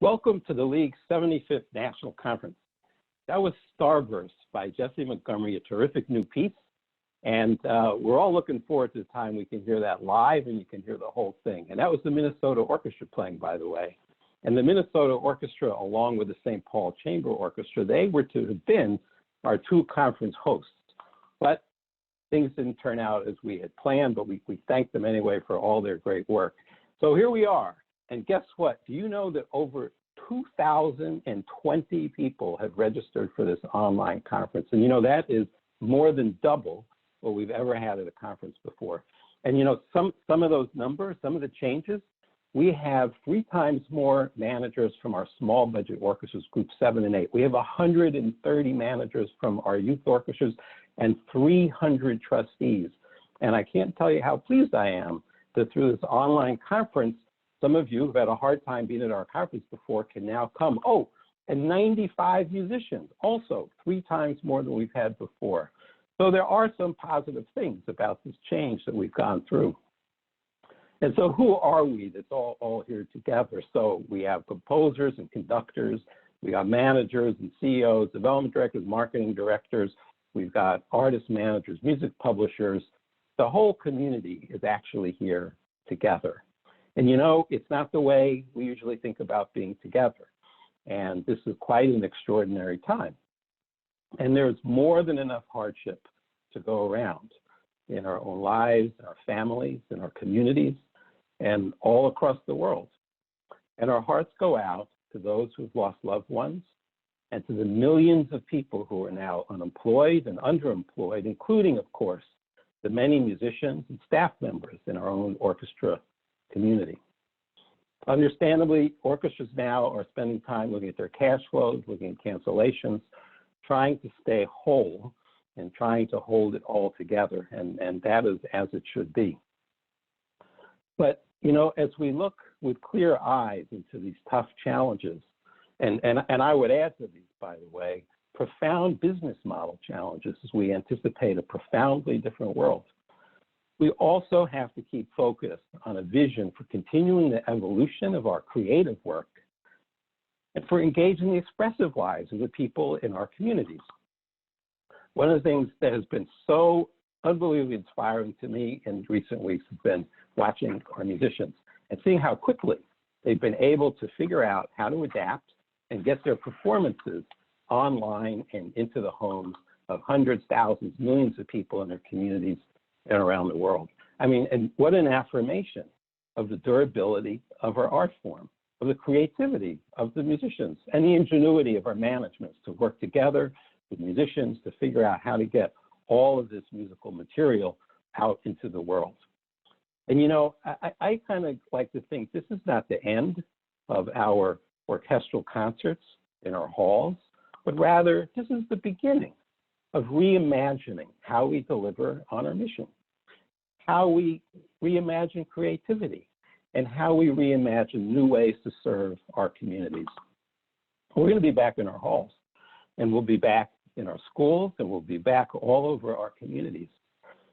Welcome to the League's 75th National Conference. That was Starburst by Jesse Montgomery, a terrific new piece. And we're all looking forward to the time we can hear that live and you can hear the whole thing. And that was the Minnesota Orchestra playing, by the way. And the Minnesota Orchestra, along with the St. Paul Chamber Orchestra, they were to have been our two conference hosts. But things didn't turn out as we had planned, but we thank them anyway for all their great work. So here we are. And guess what? Do you know that over 2,020 people have registered for this online conference? And you know, that is more than double what we've ever had at a conference before. And you know, some of those numbers, some of the changes, we have 3 times more managers from our small budget orchestras, group 7 and 8. We have 130 managers from our youth orchestras and 300 trustees. And I can't tell you how pleased I am that through this online conference, some of you who've had a hard time being at our conference before can now come. Oh, and 95 musicians, also 3 times more than we've had before. So there are some positive things about this change that we've gone through. And so who are we that's all here together? So we have composers and conductors, we got managers and CEOs, development directors, marketing directors, we've got artist managers, music publishers. The whole community is actually here together. And you know, it's not the way we usually think about being together. And this is quite an extraordinary time. And there's more than enough hardship to go around in our own lives, in our families, in our communities, and all across the world. And our hearts go out to those who've lost loved ones and to the millions of people who are now unemployed and underemployed, including, of course, the many musicians and staff members in our own orchestra community. Understandably, orchestras now are spending time looking at their cash flows, looking at cancellations, trying to stay whole and trying to hold it all together, and that is as it should be. But, you know, as we look with clear eyes into these tough challenges, and I would add to these, by the way, profound business model challenges as we anticipate a profoundly different world, we also have to keep focused on a vision for continuing the evolution of our creative work and for engaging the expressive lives of the people in our communities. One of the things that has been so unbelievably inspiring to me in recent weeks has been watching our musicians and seeing how quickly they've been able to figure out how to adapt and get their performances online and into the homes of hundreds, thousands, millions of people in their communities and around the world. I mean, and what an affirmation of the durability of our art form, of the creativity of the musicians, and the ingenuity of our managements to work together with musicians to figure out how to get all of this musical material out into the world. And you know, I kind of like to think this is not the end of our orchestral concerts in our halls, but rather this is the beginning of reimagining how we deliver on our mission, how we reimagine creativity, and how we reimagine new ways to serve our communities. We're going to be back in our halls, and we'll be back in our schools, and we'll be back all over our communities.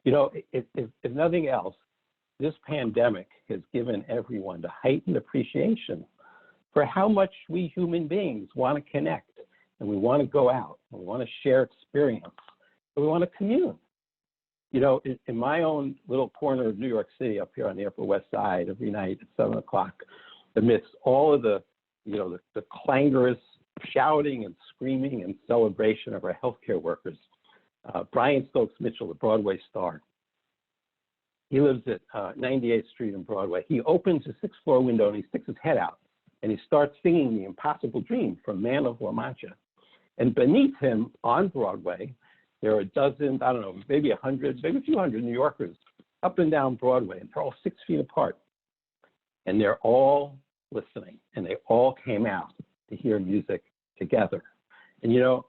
You know, if nothing else, this pandemic has given everyone the heightened appreciation for how much we human beings want to connect, and we want to go out, and we want to share experience, and we want to commune. You know, in my own little corner of New York City up here on the Upper West Side, every night at 7 o'clock, amidst all of the, you know, the clangorous shouting and screaming and celebration of our healthcare workers, Brian Stokes Mitchell, the Broadway star, he lives at 98th Street and Broadway. He opens his 6th floor window and he sticks his head out and he starts singing The Impossible Dream from Man of La Mancha. And beneath him on Broadway, there are a dozen, I don't know, maybe 100, maybe a few hundred New Yorkers up and down Broadway, and they're all 6 feet apart. And they're all listening, and they all came out to hear music together. And you know,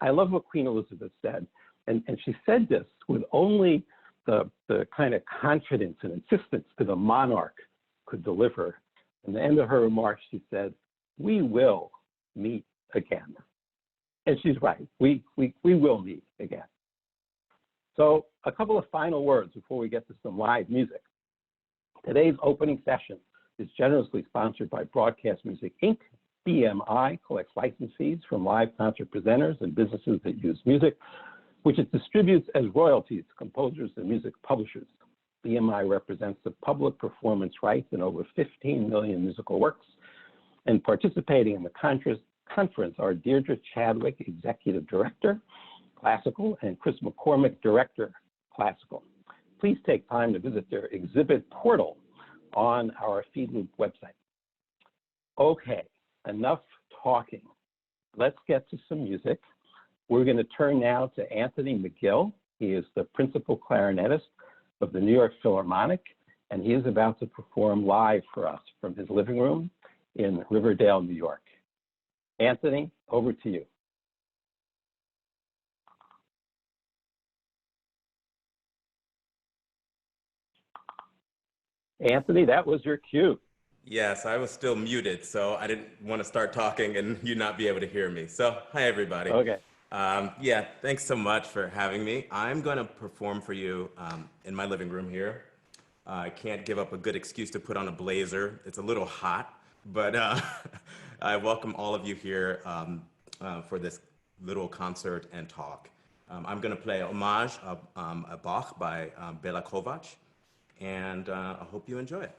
I love what Queen Elizabeth said, and she said this with only the kind of confidence and insistence that the monarch could deliver. In the end of her remarks, she said, "We will meet again." And she's right, we will meet again. So a couple of final words before we get to some live music. Today's opening session is generously sponsored by Broadcast Music, Inc., BMI collects license fees from live concert presenters and businesses that use music, which it distributes as royalties to composers and music publishers. BMI represents the public performance rights in over 15 million musical works. And participating in the conference are Deirdre Chadwick, Executive Director, Classical, and Chris McCormick, Director, Classical. Please take time to visit their exhibit portal on our FeedLoop website. Okay, enough talking. Let's get to some music. We're going to turn now to Anthony McGill. He is the principal clarinetist of the New York Philharmonic, and he is about to perform live for us from his living room in Riverdale, New York. Anthony, over to you. Anthony, that was your cue. Yes, I was still muted, so I didn't want to start talking and you not be able to hear me. So, hi everybody. Okay. Yeah, thanks so much for having me. I'm going to perform for you in my living room here. I can't give up a good excuse to put on a blazer. It's a little hot, but I welcome all of you here for this little concert and talk. I'm going to play Homage a Bach by Bela Kovac, and I hope you enjoy it.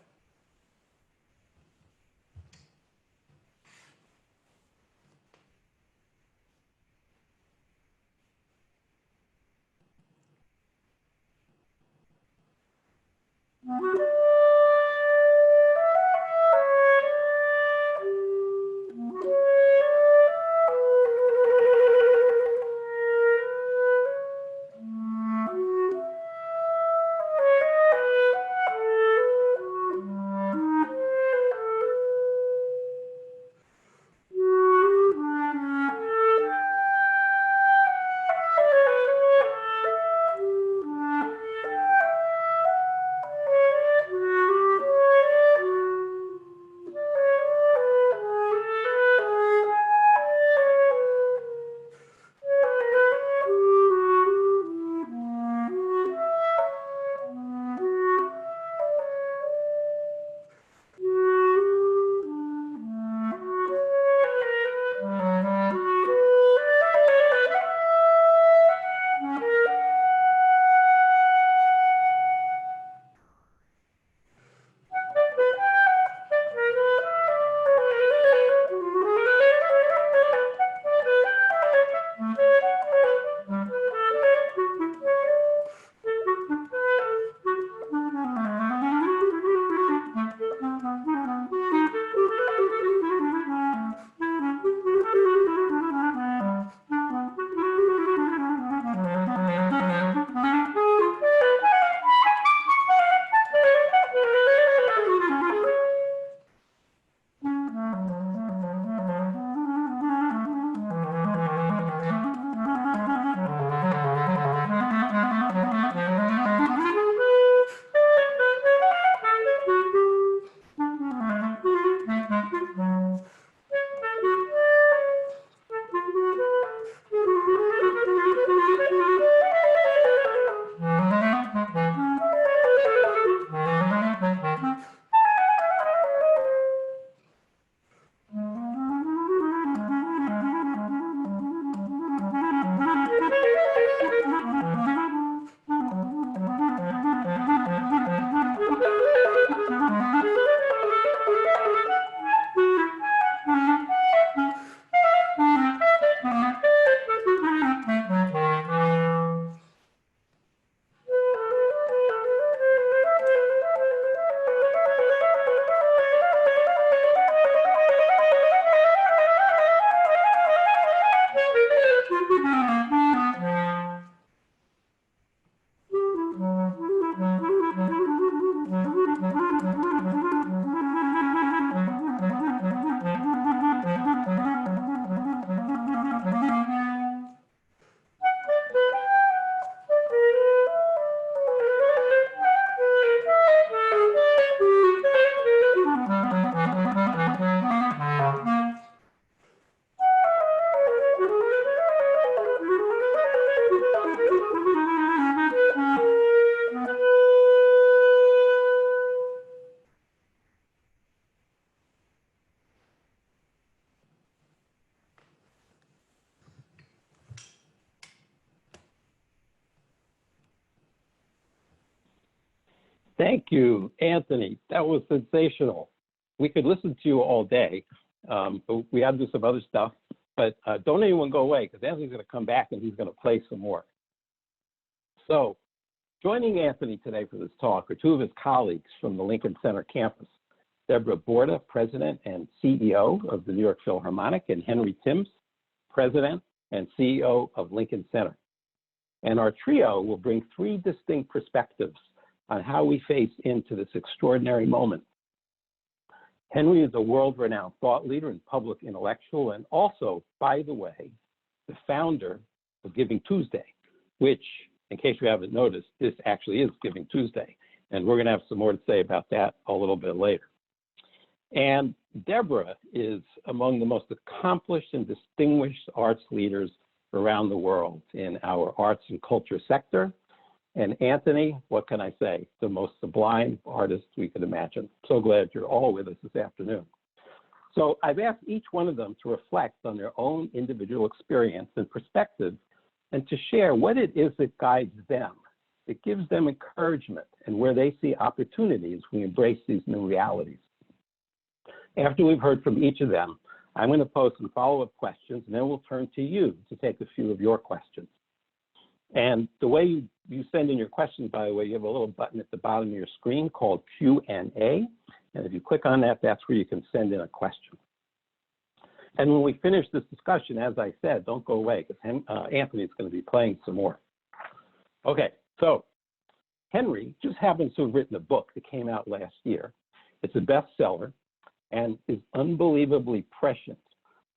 Thank you, Anthony. That was sensational. We could listen to you all day, but we have to do some other stuff. But don't anyone go away, because Anthony's going to come back and he's going to play some more. So joining Anthony today for this talk are two of his colleagues from the Lincoln Center campus, Deborah Borda, President and CEO of the New York Philharmonic, and Henry Timms, President and CEO of Lincoln Center. And our trio will bring three distinct perspectives on how we face into this extraordinary moment. Henry is a world-renowned thought leader and public intellectual, and also, by the way, the founder of Giving Tuesday, which, in case you haven't noticed, this actually is Giving Tuesday. And we're gonna have some more to say about that a little bit later. And Deborah is among the most accomplished and distinguished arts leaders around the world in our arts and culture sector. And Anthony, what can I say? The most sublime artist we could imagine. So glad you're all with us this afternoon. So I've asked each one of them to reflect on their own individual experience and perspective, and to share what it is that guides them. It gives them encouragement and where they see opportunities we embrace these new realities. After we've heard from each of them, I'm going to pose some follow-up questions, and then we'll turn to you to take a few of your questions. And the way you send in your questions, by the way, you have a little button at the bottom of your screen called Q&A. And if you click on that, that's where you can send in a question. And when we finish this discussion, as I said, don't go away, because Anthony's going to be playing some more. Okay, so Henry just happens to have written a book that came out last year. It's a bestseller and is unbelievably prescient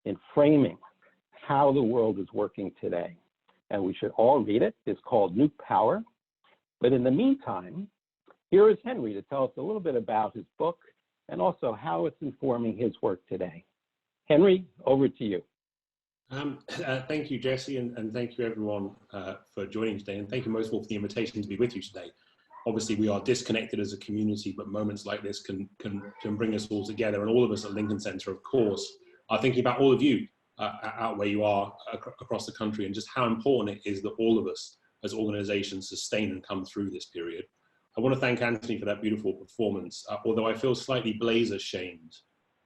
in framing how the world is working today. And we should all read it. It's called New Power. But in the meantime, here is Henry to tell us a little bit about his book and also how it's informing his work today. Henry, over to you. Thank you, Jesse, and thank you everyone for joining today. And thank you most of all for the invitation to be with you today. Obviously, we are disconnected as a community, but moments like this can bring us all together. And all of us at Lincoln Center, of course, are thinking about all of you out where you are across the country, and just how important it is that all of us as organizations sustain and come through this period. I want to thank Anthony for that beautiful performance, although I feel slightly blazer shamed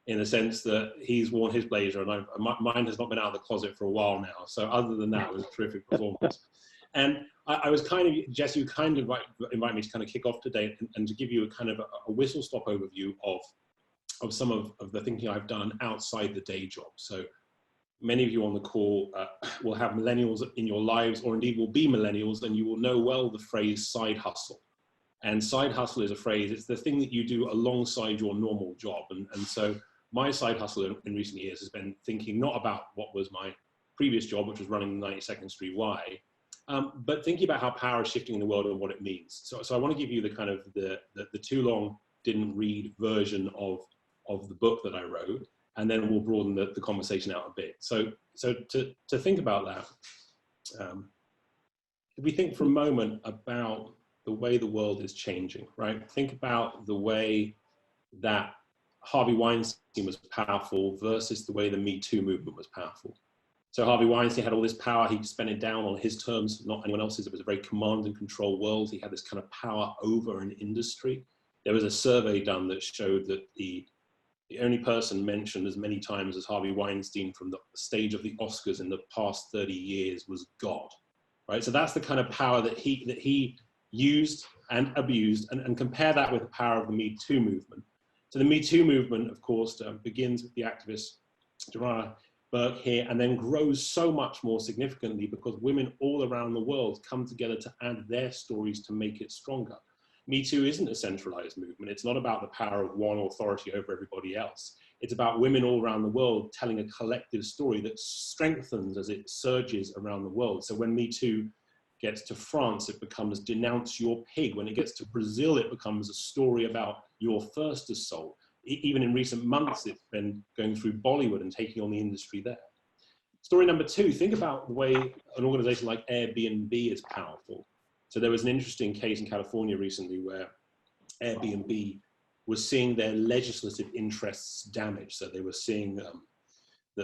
in the sense that he's worn his blazer and mine has not been out of the closet for a while now. So other than that, it was a terrific performance. And I was kind of, Jesse, you kind of invite me to kind of kick off today and to give you a kind of a whistle-stop overview of some of the thinking I've done outside the day job. So many of you on the call will have millennials in your lives, or indeed will be millennials, and you will know well the phrase side hustle. And side hustle is a phrase, it's the thing that you do alongside your normal job. And so my side hustle in recent years has been thinking not about what was my previous job, which was running the 92nd Street Y, but thinking about how power is shifting in the world and what it means. So I want to give you the kind of the too long didn't read version of the book that I wrote, and then we'll broaden the conversation out a bit. So to think about that, if we think for a moment about the way the world is changing, right? Think about the way that Harvey Weinstein was powerful versus the way the Me Too movement was powerful. So Harvey Weinstein had all this power, he spent it down on his terms, not anyone else's. It was a very command and control world. He had this kind of power over an industry. There was a survey done that showed that the only person mentioned as many times as Harvey Weinstein from the stage of the Oscars in the past 30 years was God, right? So that's the kind of power that he used and abused, and compare that with the power of the Me Too movement. So the Me Too movement, of course, begins with the activist Deborah Borda here, and then grows so much more significantly because women all around the world come together to add their stories to make it stronger. Me Too isn't a centralized movement. It's not about the power of one authority over everybody else. It's about women all around the world telling a collective story that strengthens as it surges around the world. So when Me Too gets to France, it becomes denounce your pig. When it gets to Brazil, it becomes a story about your first assault. Even in recent months, it's been going through Bollywood and taking on the industry there. Story number two, think about the way an organization like Airbnb is powerful. So there was an interesting case in California recently where Airbnb was seeing their legislative interests damaged. So they were seeing that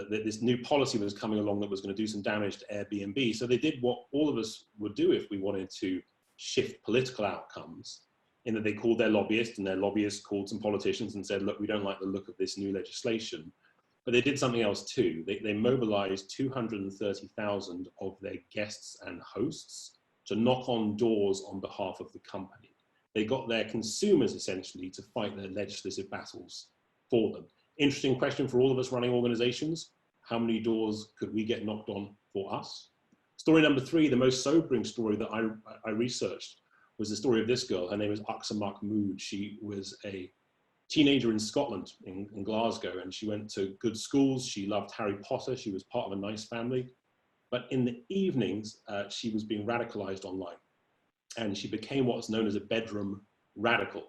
this new policy was coming along that was going to do some damage to Airbnb. So they did what all of us would do if we wanted to shift political outcomes. in that they called their lobbyists, and their lobbyists called some politicians and said, look, we don't like the look of this new legislation. But they did something else too. They mobilized 230,000 of their guests and hosts to knock on doors on behalf of the company. They got their consumers essentially to fight their legislative battles for them. Interesting question for all of us running organizations. How many doors could we get knocked on for us? Story number 3, the most sobering story that I researched, was the story of this girl. Her name is Aqsa Mahmood. She was a teenager in Scotland, in Glasgow, and she went to good schools. She loved Harry Potter. She was part of a nice family. But in the evenings, she was being radicalized online. And she became what's known as a bedroom radical.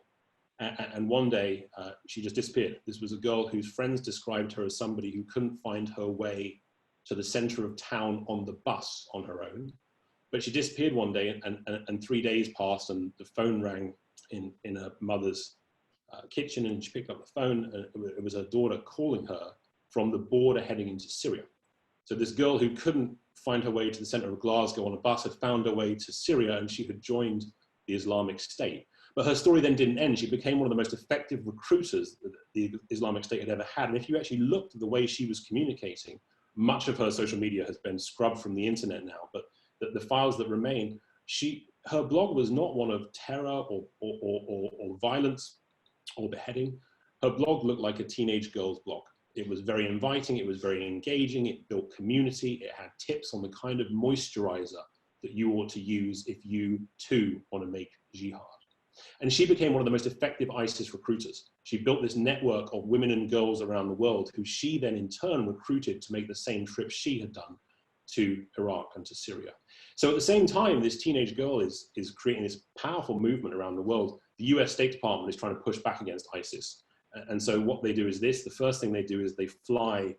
And one day, she just disappeared. This was a girl whose friends described her as somebody who couldn't find her way to the center of town on the bus on her own. But she disappeared one day, and 3 days passed, and the phone rang in her mother's kitchen, and she picked up the phone, and it was her daughter calling her from the border heading into Syria. So this girl who couldn't find her way to the center of Glasgow on a bus had found her way to Syria, and she had joined the Islamic State. But her story then didn't end. She became one of the most effective recruiters that the Islamic State had ever had. And if you actually looked at the way she was communicating, much of her social media has been scrubbed from the internet now, but the files that remain, her blog was not one of terror or violence or beheading. Her blog looked like a teenage girl's blog. It was very inviting, it was very engaging, it built community, it had tips on the kind of moisturizer that you ought to use if you too want to make jihad. And she became one of the most effective ISIS recruiters. She built this network of women and girls around the world who she then in turn recruited to make the same trip she had done to Iraq and to Syria. So at the same time, this teenage girl is creating this powerful movement around the world. The US State Department is trying to push back against ISIS. And so what they do is this: the first thing they do is they fly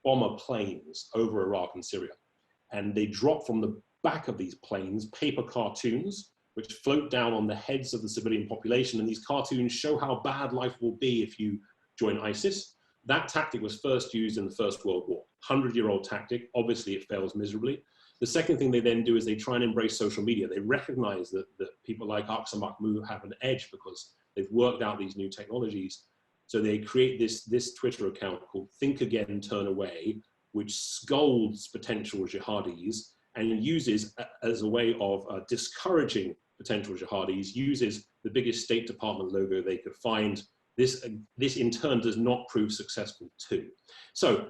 bomber planes over Iraq and Syria. And they drop from the back of these planes paper cartoons, which float down on the heads of the civilian population. And these cartoons show how bad life will be if you join ISIS. That tactic was first used in the First World War, 100-year-old tactic. Obviously, it fails miserably. The second thing they then do is they try and embrace social media. They recognize that people like Aqsa Mahmood have an edge because they've worked out these new technologies. So they create this Twitter account called Think Again, Turn Away, which scolds potential jihadis and uses, as a way of discouraging potential jihadis, uses the biggest State Department logo they could find. This in turn does not prove successful too. So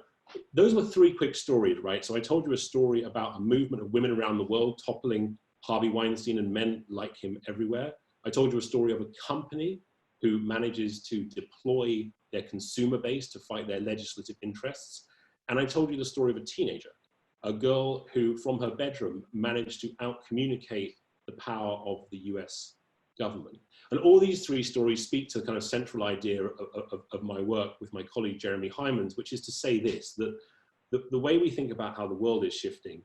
those were 3 quick stories, right? So I told you a story about a movement of women around the world toppling Harvey Weinstein and men like him everywhere. I told you a story of a company who manages to deploy their consumer base to fight their legislative interests. And I told you the story of a teenager, a girl who from her bedroom managed to out-communicate the power of the US government. And all these 3 stories speak to the kind of central idea of my work with my colleague Jeremy Hymans, which is to say this, that the way we think about how the world is shifting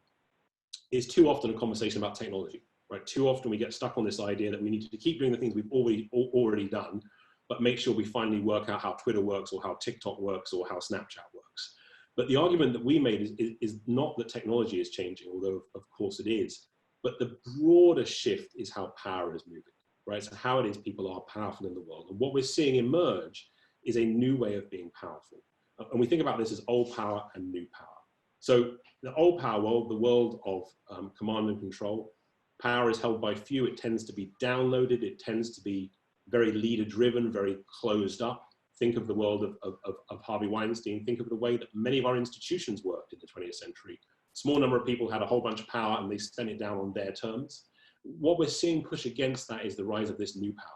is too often a conversation about technology, right? Too often we get stuck on this idea that we need to keep doing the things we've already done, but make sure we finally work out how Twitter works or how TikTok works or how Snapchat works. But the argument that we made is not that technology is changing, although of course it is, but the broader shift is how power is moving, right? So how it is people are powerful in the world. And what we're seeing emerge is a new way of being powerful. And we think about this as old power and new power. So the old power world, the world of command and control, power is held by few. It tends to be downloaded. It tends to be very leader driven, very closed up. Think of the world of Harvey Weinstein. Think of the way that many of our institutions worked in the 20th century. Small number of people had a whole bunch of power and they spent it down on their terms. What we're seeing push against that is the rise of this new power.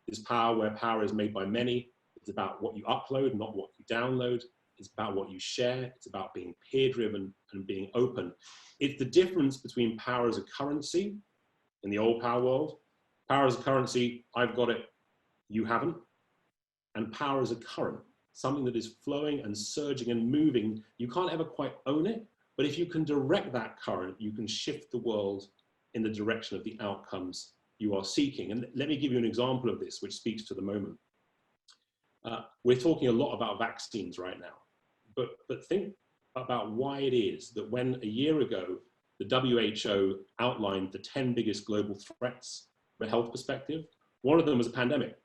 This power where power is made by many. It's about what you upload, not what you download. It's about what you share. It's about being peer-driven and being open. It's the difference between power as a currency in the old power world. Power as a currency, I've got it, you haven't. And power as a current, something that is flowing and surging and moving. You can't ever quite own it, but if you can direct that current, you can shift the world in the direction of the outcomes you are seeking. And let me give you an example of this, which speaks to the moment. We're talking a lot about vaccines right now, but think about why it is that when a year ago, the WHO outlined the 10 biggest global threats from a health perspective, One of them was a pandemic.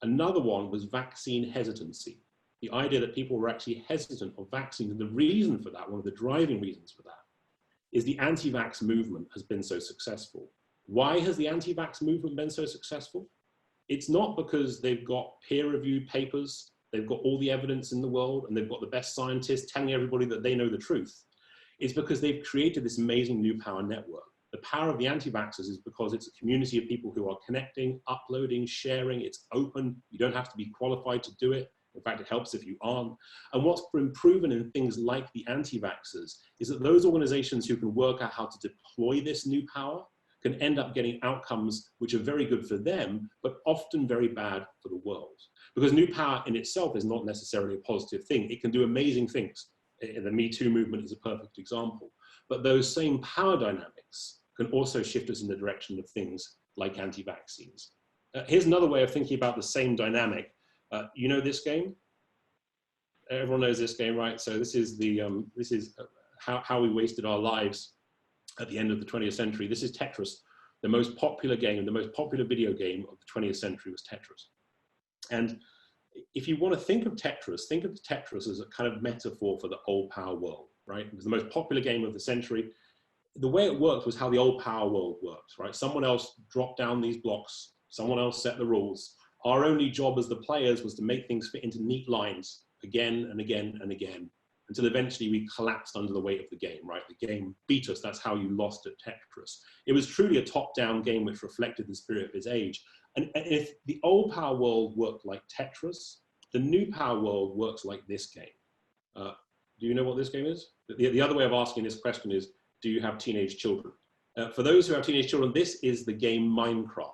Another one was vaccine hesitancy. The idea that people were actually hesitant of vaccines, and the reason for that, one of the driving reasons for that, is the anti-vax movement has been so successful. Why has the anti-vax movement been so successful? It's not because they've got peer-reviewed papers, they've got all the evidence in the world, and they've got the best scientists telling everybody that they know the truth. It's because they've created this amazing new power network. The power of the anti-vaxxers is because it's a community of people who are connecting, uploading, sharing. It's open. You don't have to be qualified to do it. In fact, it helps if you aren't. And what's been proven in things like the anti-vaxxers is that those organizations who can work out how to deploy this new power can end up getting outcomes which are very good for them, but often very bad for the world. Because new power in itself is not necessarily a positive thing. It can do amazing things. The Me Too movement is a perfect example. But those same power dynamics can also shift us in the direction of things like anti-vaccines. Here's another way of thinking about the same dynamic. You know this game? Everyone knows this game, right? So this is how we wasted our lives at the end of the 20th century. This is Tetris. The most popular game, the most popular video game of the 20th century was Tetris. And if you want to think of Tetris as a kind of metaphor for the old power world, right? It was the most popular game of the century. The way it worked was how the old power world works, right? Someone else dropped down these blocks, someone else set the rules. Our only job as the players was to make things fit into neat lines again and again and again, until eventually we collapsed under the weight of the game, right? The game beat us. That's how you lost at Tetris. It was truly a top-down game which reflected the spirit of its age. And if the old power world worked like Tetris, the new power world works like this game. Do you know what this game is? The other way of asking this question is, do you have teenage children? For those who have teenage children, this is the game Minecraft.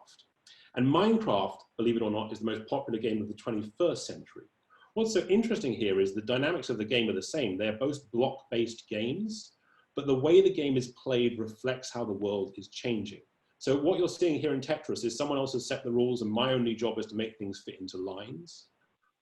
And Minecraft, believe it or not, is the most popular game of the 21st century. What's so interesting here is the dynamics of the game are the same. They're both block-based games, but the way the game is played reflects how the world is changing. So what you're seeing here in Tetris is someone else has set the rules and my only job is to make things fit into lines.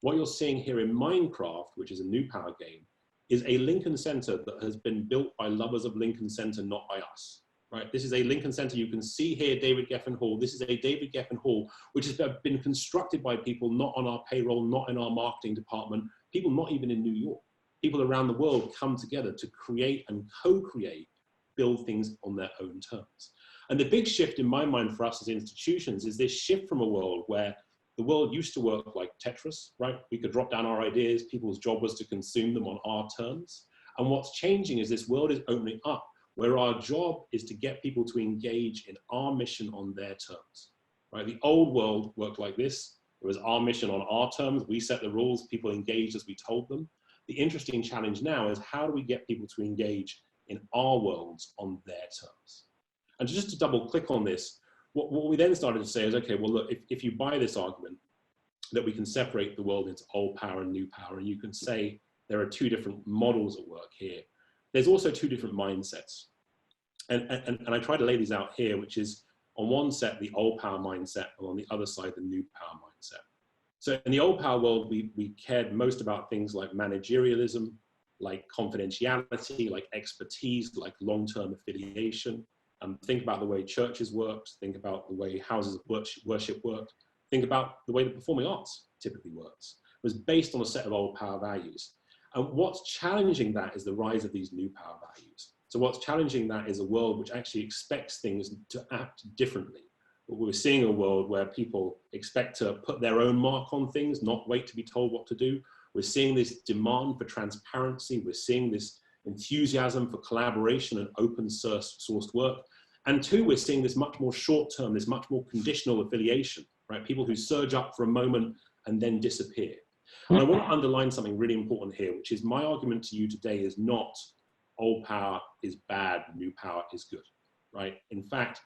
What you're seeing here in Minecraft, which is a new power game, is a Lincoln Center that has been built by lovers of Lincoln Center, not by us. Right? This is a Lincoln Center. You can see here David Geffen Hall. This is a David Geffen Hall, which has been constructed by people not on our payroll, not in our marketing department, people not even in New York. People around the world come together to create and co-create, build things on their own terms. And the big shift in my mind for us as institutions is this shift from a world where the world used to work like Tetris, right? We could drop down our ideas. People's job was to consume them on our terms. And what's changing is this world is opening up, where our job is to get people to engage in our mission on their terms, right? The old world worked like this. It was our mission on our terms. We set the rules, people engaged as we told them. The interesting challenge now is how do we get people to engage in our worlds on their terms? And just to double click on this, what we then started to say is, okay, well, look, if you buy this argument that we can separate the world into old power and new power, and you can say there are two different models at work here, there's also two different mindsets. And I try to lay these out here, which is on one set, the old power mindset, and on the other side, the new power mindset. So in the old power world, we cared most about things like managerialism, like confidentiality, like expertise, like long-term affiliation. Think about the way churches worked, think about the way houses of worship worked, think about the way the performing arts typically works. It was based on a set of old power values. And what's challenging that is the rise of these new power values. So what's challenging that is a world which actually expects things to act differently. But we're seeing a world where people expect to put their own mark on things, not wait to be told what to do. We're seeing this demand for transparency. We're seeing this enthusiasm for collaboration and open sourced work. And two, we're seeing this much more short-term, this much more conditional affiliation, right? People who surge up for a moment and then disappear. And I want to underline something really important here, which is my argument to you today is not old power is bad, new power is good, right? In fact,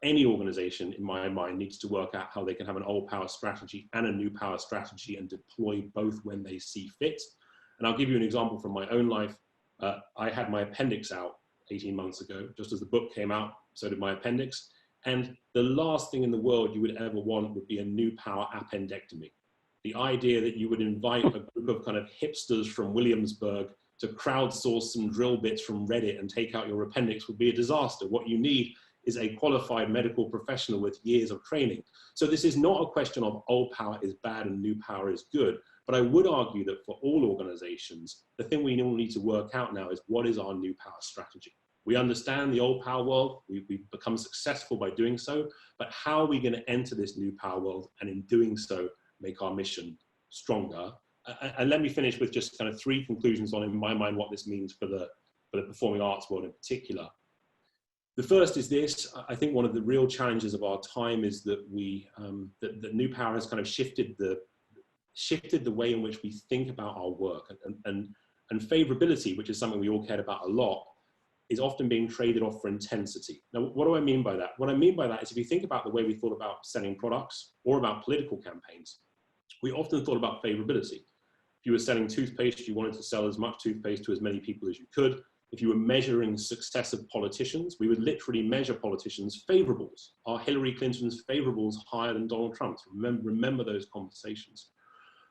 any organization, in my mind, needs to work out how they can have an old power strategy and a new power strategy and deploy both when they see fit. And I'll give you an example from my own life. I had my appendix out 18 months ago. Just as the book came out, so did my appendix. And the last thing in the world you would ever want would be a new power appendectomy. The idea that you would invite a group of kind of hipsters from Williamsburg to crowdsource some drill bits from Reddit and take out your appendix would be a disaster. What you need is a qualified medical professional with years of training. So this is not a question of old power is bad and new power is good. But I would argue that for all organizations, the thing we all need to work out now is what is our new power strategy? We understand the old power world, we've become successful by doing so, but how are we going to enter this new power world and in doing so, make our mission stronger? And let me finish with just kind of 3 conclusions on, in my mind, what this means for the performing arts world in particular. The first is this: I think one of the real challenges of our time is that that new power has kind of shifted the way in which we think about our work, and favorability, which is something we all cared about a lot, is often being traded off for intensity. Now, what do I mean by that? What I mean by that is if you think about the way we thought about selling products or about political campaigns, we often thought about favorability. If you were selling toothpaste, you wanted to sell as much toothpaste to as many people as you could. If you were measuring the success of politicians, we would literally measure politicians' favorables. Are Hillary Clinton's favorables higher than Donald Trump's? Remember those conversations.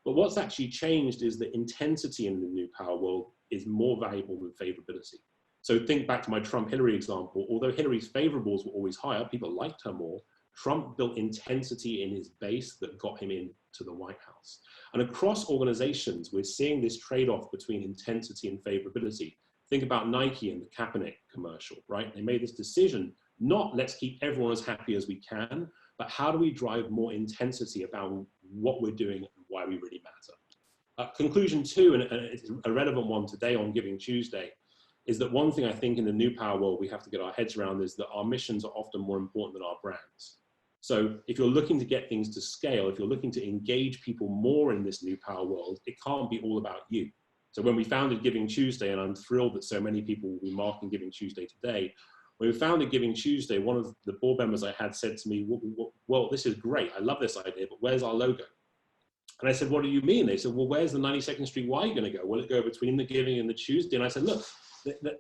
But what's actually changed is that intensity in the new power world is more valuable than favorability. So think back to my Trump-Hillary example. Although Hillary's favorables were always higher, people liked her more, Trump built intensity in his base that got him into the White House. And across organizations, we're seeing this trade-off between intensity and favorability. Think about Nike and the Kaepernick commercial, right? They made this decision, not let's keep everyone as happy as we can, but how do we drive more intensity about what we're doing and why we really matter? Conclusion 2, and it's a relevant one today on Giving Tuesday, is that one thing I think in the new power world we have to get our heads around is that our missions are often more important than our brands. So if you're looking to get things to scale, if you're looking to engage people more in this new power world, it can't be all about you. So when we founded Giving Tuesday, and I'm thrilled that so many people will be marking Giving Tuesday today, when we founded Giving Tuesday, one of the board members I had said to me, well, this is great, I love this idea, but where's our logo? And I said, what do you mean? They said, well, where's the 92nd Street Y going to go? Will it go between the Giving and the Tuesday? And I said, look,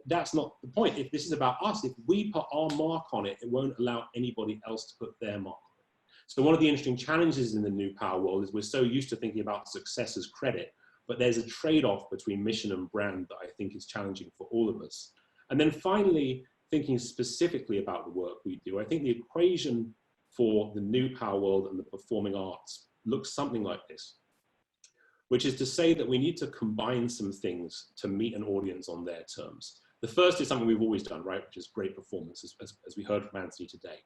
that's not the point. If this is about us, if we put our mark on it, it won't allow anybody else to put their mark on it. So one of the interesting challenges in the new power world is we're so used to thinking about success as credit, but there's a trade-off between mission and brand that I think is challenging for all of us. And then finally, thinking specifically about the work we do, I think the equation for the new power world and the performing arts looks something like this, which is to say that we need to combine some things to meet an audience on their terms. The first is something we've always done, right, which is great performance, as we heard from Anthony today.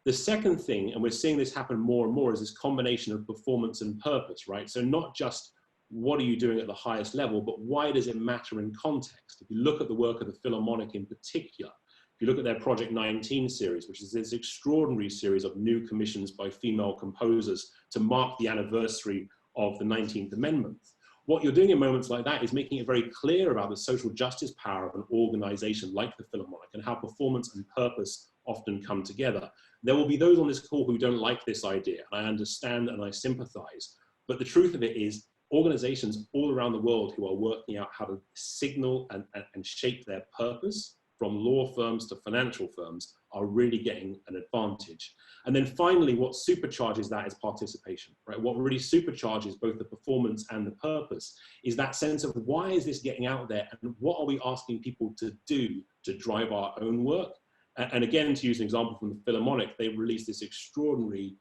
The second thing, and we're seeing this happen more and more, is this combination of performance and purpose, right? So not just what are you doing at the highest level, but why does it matter in context? If you look at the work of the Philharmonic in particular, if you look at their Project 19 series, which is this extraordinary series of new commissions by female composers to mark the anniversary of the 19th Amendment, what you're doing in moments like that is making it very clear about the social justice power of an organization like the Philharmonic and how performance and purpose often come together. There will be those on this call who don't like this idea, and I understand and I sympathize, but the truth of it is organizations all around the world who are working out how to signal and shape their purpose, from law firms to financial firms, are really getting an advantage. And then finally, what supercharges that is participation, right? What really supercharges both the performance and the purpose is that sense of why is this getting out there and what are we asking people to do to drive our own work? And again, to use an example from the Philharmonic, they released this extraordinary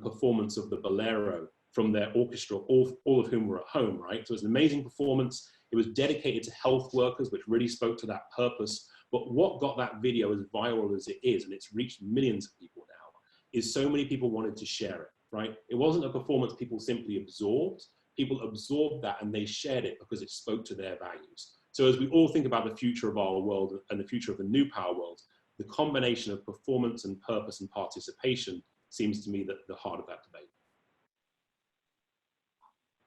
performance of the Bolero from their orchestra, all of whom were at home, right? So it was an amazing performance. It was dedicated to health workers, which really spoke to that purpose. But what got that video as viral as it is, and it's reached millions of people now, is so many people wanted to share it, right? It wasn't a performance people simply absorbed. People absorbed that and they shared it because it spoke to their values. So as we all think about the future of our world and the future of the new power world, the combination of performance and purpose and participation seems to me the heart of that debate.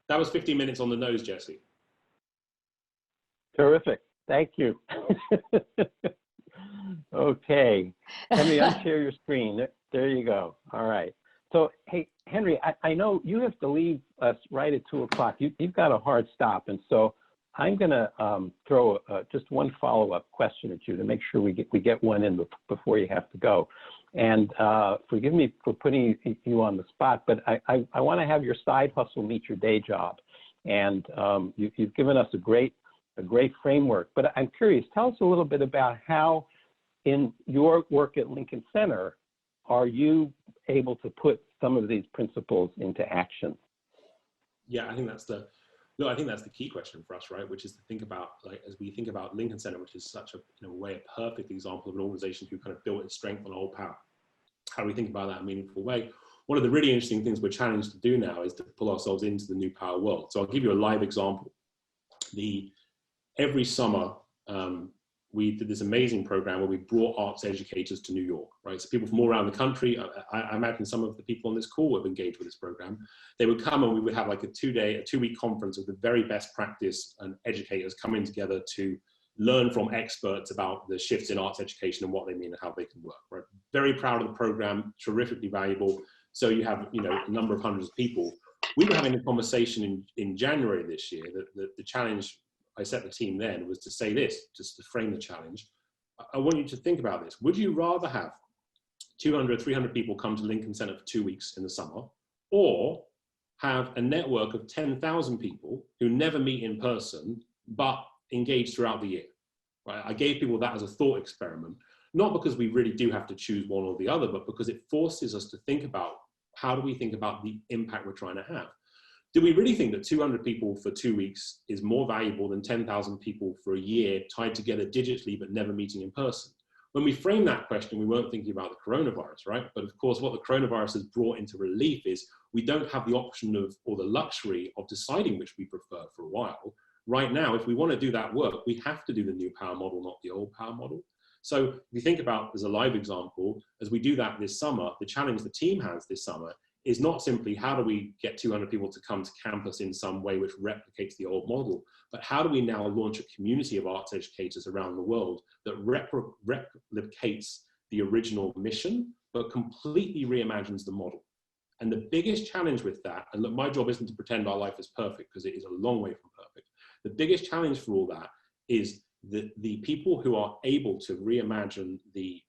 That was 15 minutes on the nose, Jesse. Terrific. Thank you. Okay. Henry, unshare your screen. There you go. All right. So, hey, Henry, I know you have to leave us right at 2 o'clock. You've got a hard stop. And so I'm going to throw just one follow-up question at you to make sure we get one in before you have to go. And forgive me for putting you on the spot, but I want to have your side hustle meet your day job. And you've given us a great framework. But I'm curious, tell us a little bit about how in your work at Lincoln Center, are you able to put some of these principles into action? Yeah, I think that's the key question for us, right? Which is to think about, like, as we think about Lincoln Center, which is such a, in a way, a perfect example of an organization who kind of built its strength on old power. How do we think about that in a meaningful way? One of the really interesting things we're challenged to do now is to pull ourselves into the new power world. So I'll give you a live example. Every summer, we did this amazing program where we brought arts educators to New York, right? So people from all around the country, I imagine some of the people on this call have engaged with this program. They would come and we would have like a 2-week conference of the very best practice and educators coming together to learn from experts about the shifts in arts education and what they mean and how they can work, right? Very proud of the program, terrifically valuable. So you have, a number of hundreds of people. We were having a conversation in January this year that the challenge I set the team then was to say this, just to frame the challenge. I want you to think about this. Would you rather have 200, 300 people come to Lincoln Center for 2 weeks in the summer, or have a network of 10,000 people who never meet in person, but engage throughout the year? Right? I gave people that as a thought experiment, not because we really do have to choose one or the other, but because it forces us to think about how do we think about the impact we're trying to have. Do we really think that 200 people for 2 weeks is more valuable than 10,000 people for a year tied together digitally but never meeting in person? When we frame that question, we weren't thinking about the coronavirus, right? But of course, what the coronavirus has brought into relief is we don't have the option of, or the luxury of deciding which we prefer for a while. Right now, if we want to do that work, we have to do the new power model, not the old power model. So if you think about, as a live example, as we do that this summer, the challenge the team has this summer is not simply how do we get 200 people to come to campus in some way which replicates the old model, but how do we now launch a community of arts educators around the world that replicates the original mission, but completely reimagines the model. And the biggest challenge with that, and look, my job isn't to pretend our life is perfect, because it is a long way from perfect. The biggest challenge for all that is that the people who are able to reimagine the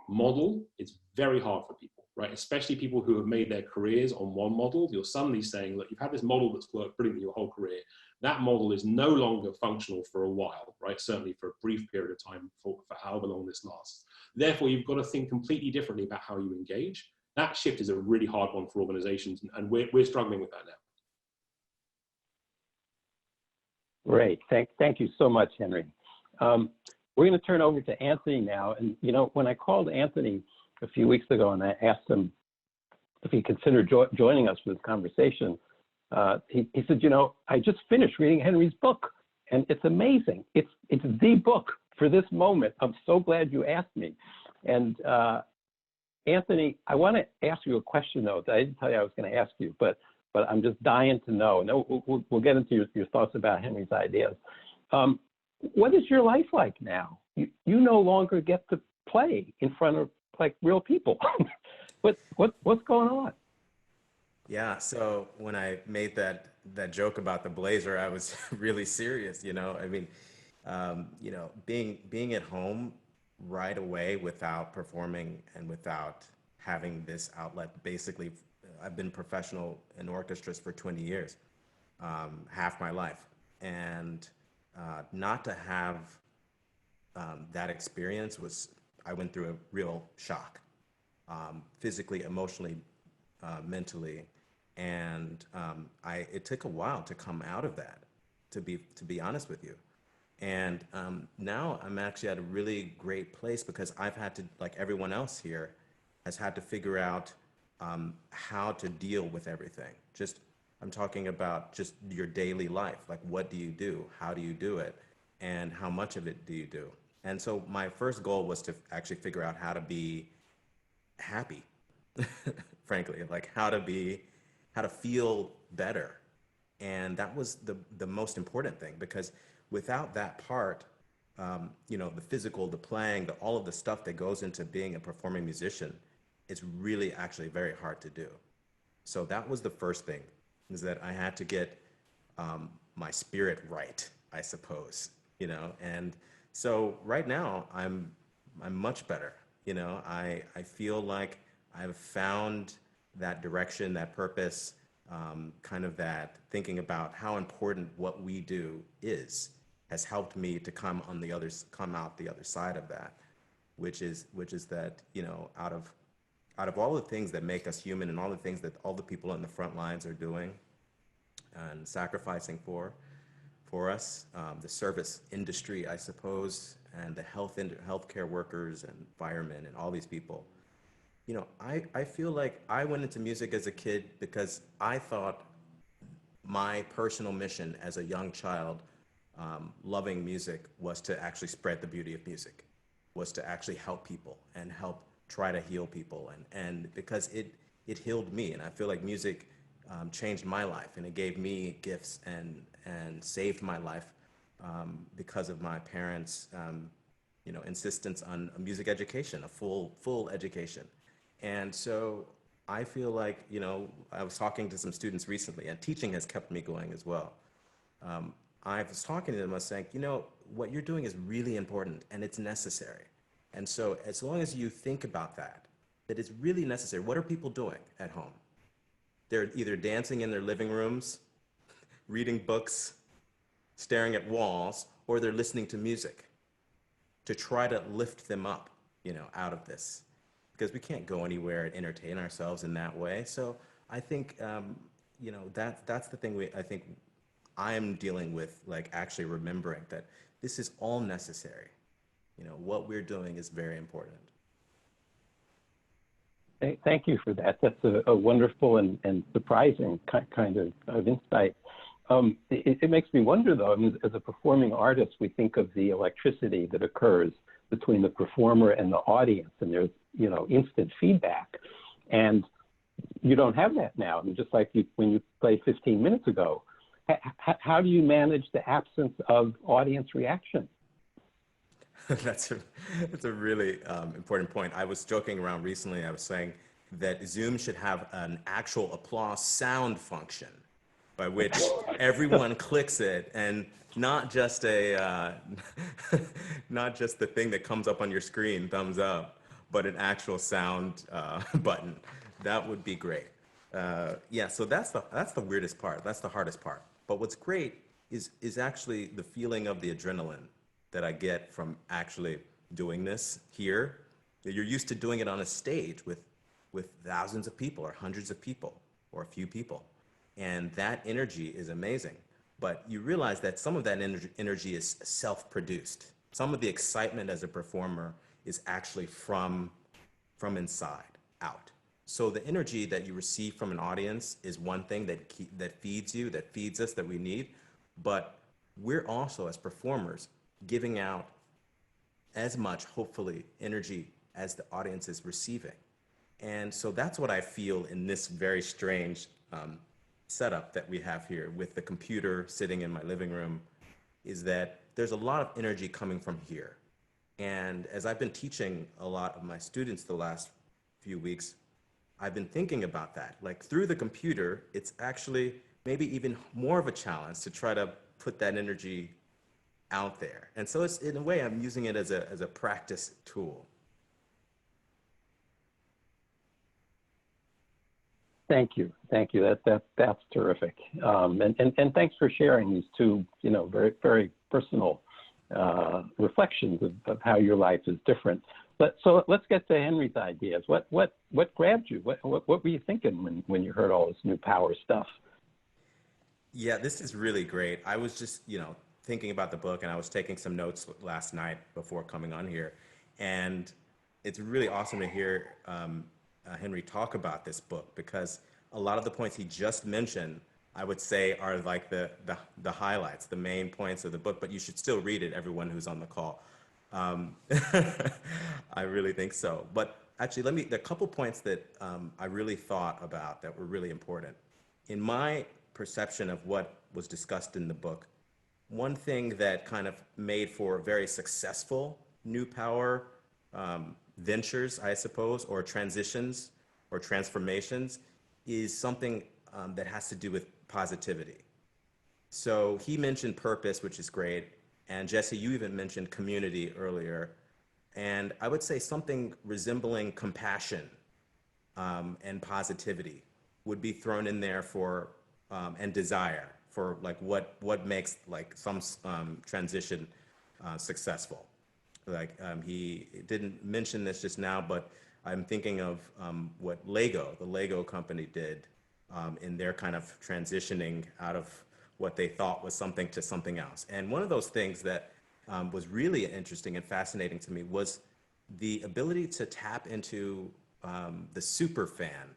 model, it's very hard for people, right? Especially people who have made their careers on one model. You're suddenly saying, look, you've had this model that's worked brilliantly your whole career. That model is no longer functional for a while, right? Certainly for a brief period of time, for however long this lasts. Therefore, you've got to think completely differently about how you engage. That shift is a really hard one for organizations, and we're struggling with that now. Great. Thank you so much, Henry. We're going to turn over to Anthony now. And, when I called Anthony a few weeks ago and I asked him if he considered joining us for this conversation, he said, I just finished reading Henry's book, and it's amazing. It's the book for this moment. I'm so glad you asked me. And Anthony, I want to ask you a question, though, that I didn't tell you I was going to ask you, but I'm just dying to know. No, we'll get into your thoughts about Henry's ideas. What is your life like now? You no longer get to play in front of like real people. What's going on? Yeah, so when I made that joke about the blazer, I was really serious. I mean, being at home right away without performing and without having this outlet. Basically, I've been professional in orchestras for 20 years, half my life, and not to have that experience I went through a real shock, physically, emotionally, mentally, and it took a while to come out of that, to be honest with you. And now I'm actually at a really great place because I've had to, like everyone else here, has had to figure out how to deal with everything. I'm talking about just your daily life. Like, what do you do? How do you do it? And how much of it do you do? And so my first goal was to actually figure out how to be happy, frankly, like how to feel better. And that was the most important thing, because without that part, the physical, the playing, all of the stuff that goes into being a performing musician, it's really actually very hard to do. So that was the first thing, is that I had to get my spirit right, I suppose, and so right now I'm much better. I feel like I've found that direction, that purpose, kind of that thinking about how important what we do has helped me to come out the other side of that, which is that, you know, out of all the things that make us human and all the things that all the people on the front lines are doing and sacrificing for us, the service industry, I suppose, and the healthcare workers and firemen and all these people. You know, I feel like I went into music as a kid because I thought my personal mission as a young child, loving music, was to actually spread the beauty of music, was to actually help people and help try to heal people. And because it healed me, and I feel like music changed my life, and it gave me gifts and saved my life because of my parents' you know, insistence on a music education, a full education. And so I feel like, you know, I was talking to some students recently, and teaching has kept me going as well. I was talking to them, I was saying, you know, what you're doing is really important and it's necessary. And so as long as you think about that it's really necessary. What are people doing at home? They're either dancing in their living rooms, reading books, staring at walls, or they're listening to music to try to lift them up, you know, out of this. Because we can't go anywhere and entertain ourselves in that way. So I think, you know, that's the thing I think I am dealing with, like actually remembering that this is all necessary. You know, what we're doing is very important. Thank you for that. That's a wonderful and surprising kind of insight. It makes me wonder, though, I mean, as a performing artist, we think of the electricity that occurs between the performer and the audience, and there's, you know, instant feedback. And you don't have that now. I mean, just like when you played 15 minutes ago. How do you manage the absence of audience reaction? That's a really important point. I was joking around recently. I was saying that Zoom should have an actual applause sound function by which everyone clicks it, and not just not just the thing that comes up on your screen, thumbs up, but an actual sound button. That would be great. Yeah, so that's the weirdest part. That's the hardest part. But what's great is actually the feeling of the adrenaline that I get from actually doing this here. You're used to doing it on a stage with thousands of people or hundreds of people or a few people. And that energy is amazing. But you realize that some of that energy is self-produced. Some of the excitement as a performer is actually from inside out. So the energy that you receive from an audience is one thing that feeds you, that feeds us, that we need. But we're also, as performers, giving out as much, hopefully, energy as the audience is receiving. And so that's what I feel in this very strange setup that we have here with the computer sitting in my living room, is that there's a lot of energy coming from here. And as I've been teaching a lot of my students the last few weeks, I've been thinking about that. Like through the computer, it's actually maybe even more of a challenge to try to put that energy out there. And so it's, in a way, I'm using it as a practice tool. Thank you. That's terrific. And thanks for sharing these two, you know, very, very personal reflections of how your life is different. So let's get to Henry's ideas. What grabbed you? What were you thinking when you heard all this new power stuff? Yeah, this is really great. I was just, you know, thinking about the book, and I was taking some notes last night before coming on here. And it's really awesome to hear Henry talk about this book, because a lot of the points he just mentioned, I would say, are like the highlights, the main points of the book, but you should still read it, everyone who's on the call. I really think so. But actually, there are a couple points that I really thought about that were really important. In my perception of what was discussed in the book, one thing that kind of made for very successful new power ventures, I suppose, or transitions or transformations, is something that has to do with positivity. So he mentioned purpose, which is great. And Jesse, you even mentioned community earlier. And I would say something resembling compassion and positivity would be thrown in there for, and desire for like what makes like some transition successful. He didn't mention this just now, but I'm thinking of what the Lego company did in their kind of transitioning out of what they thought was something to something else. And one of those things that was really interesting and fascinating to me was the ability to tap into the super fan.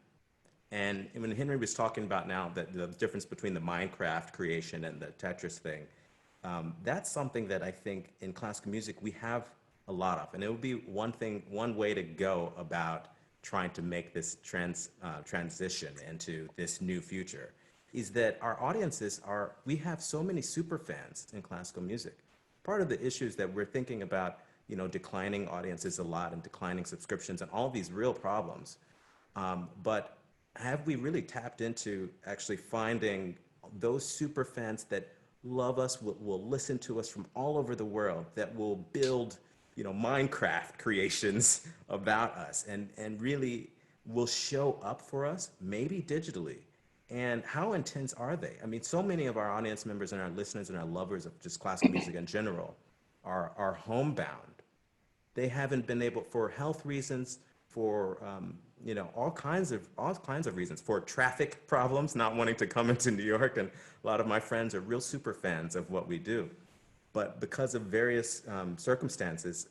And when Henry was talking about now that the difference between the Minecraft creation and the Tetris thing, that's something that I think in classical music we have a lot of. And it would be one way to go about trying to make this transition into this new future, is that our audiences we have so many super fans in classical music. Part of the issues that we're thinking about, declining audiences a lot and declining subscriptions and all these real problems. But have we really tapped into actually finding those super fans that love us, will listen to us from all over the world, that will build, Minecraft creations about us and really will show up for us, maybe digitally? And how intense are they? I mean, so many of our audience members and our listeners and our lovers of just classical music in general are homebound. They haven't been able, for health reasons, for all kinds of reasons, for traffic problems, not wanting to come into New York. And a lot of my friends are real super fans of what we do, but because of various circumstances,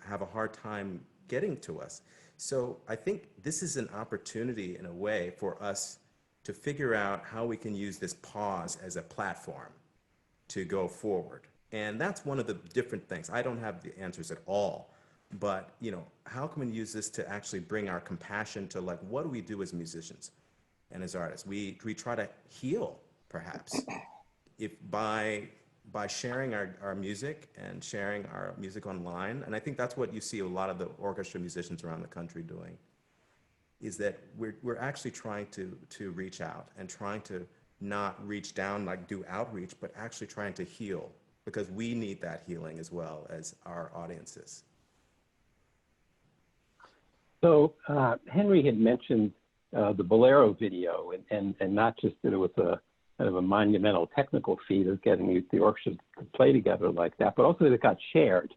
have a hard time getting to us. So I think this is an opportunity, in a way, for us to figure out how we can use this pause as a platform to go forward. And that's one of the different things. I don't have the answers at all, but how can we use this to actually bring our compassion to, like, what do we do as musicians and as artists? We try to heal, perhaps, if by sharing our music and sharing our music online. And I think that's what you see a lot of the orchestra musicians around the country doing, is that we're actually trying to reach out and trying to not reach down, like do outreach, but actually trying to heal, because we need that healing as well as our audiences. So Henry had mentioned the Bolero video, and not just that it was a kind of a monumental technical feat of getting the orchestra to play together like that, but also that it got shared,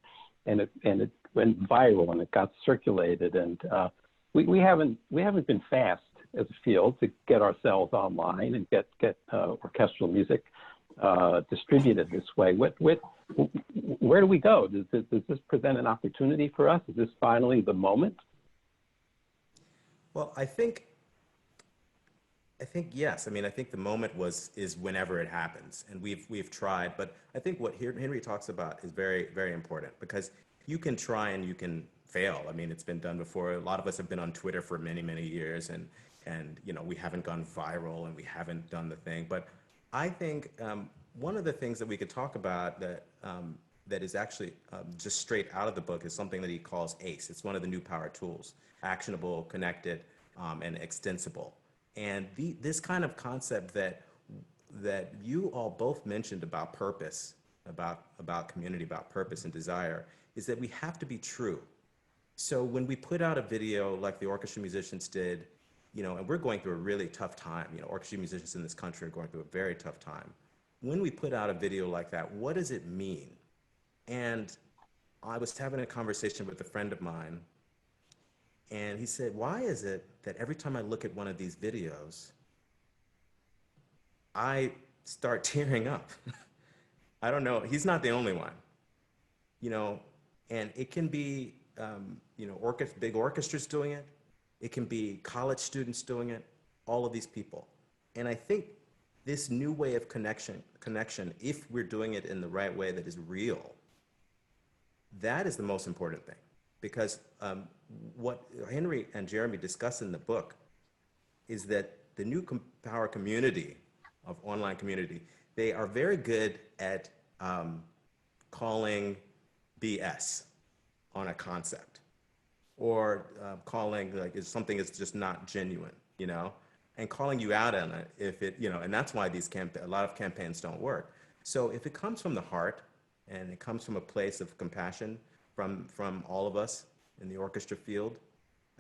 and it went viral and it got circulated. And we haven't been fast as a field to get ourselves online and get orchestral music distributed this way. Where do we go? Does this present an opportunity for us? Is this finally the moment? Well, I think yes. I mean, I think the moment is whenever it happens, and we've tried. But I think what Henry talks about is very, very important, because you can try and you can fail. I mean, it's been done before. A lot of us have been on Twitter for many, many years, and we haven't gone viral and we haven't done the thing. But I think one of the things that we could talk about that is actually just straight out of the book is something that he calls ACE. It's one of the new power tools: actionable, connected, and extensible. And this kind of concept that you all both mentioned about purpose, about community, about purpose and desire, is that we have to be true. So when we put out a video like the orchestra musicians did, and we're going through a really tough time, orchestra musicians in this country are going through a very tough time. When we put out a video like that, what does it mean? And I was having a conversation with a friend of mine, and he said, why is it that every time I look at one of these videos, I start tearing up? I don't know. He's not the only one, and it can be, big orchestras doing it. It can be college students doing it, all of these people. And I think this new way of connection, if we're doing it in the right way that is real, that is the most important thing. Because what Henry and Jeremy discuss in the book is that the new power community of online community, they are very good at calling BS on a concept, or calling like if something is just not genuine, and calling you out on it if it, and that's why a lot of campaigns don't work. So if it comes from the heart and it comes from a place of compassion from all of us in the orchestra field,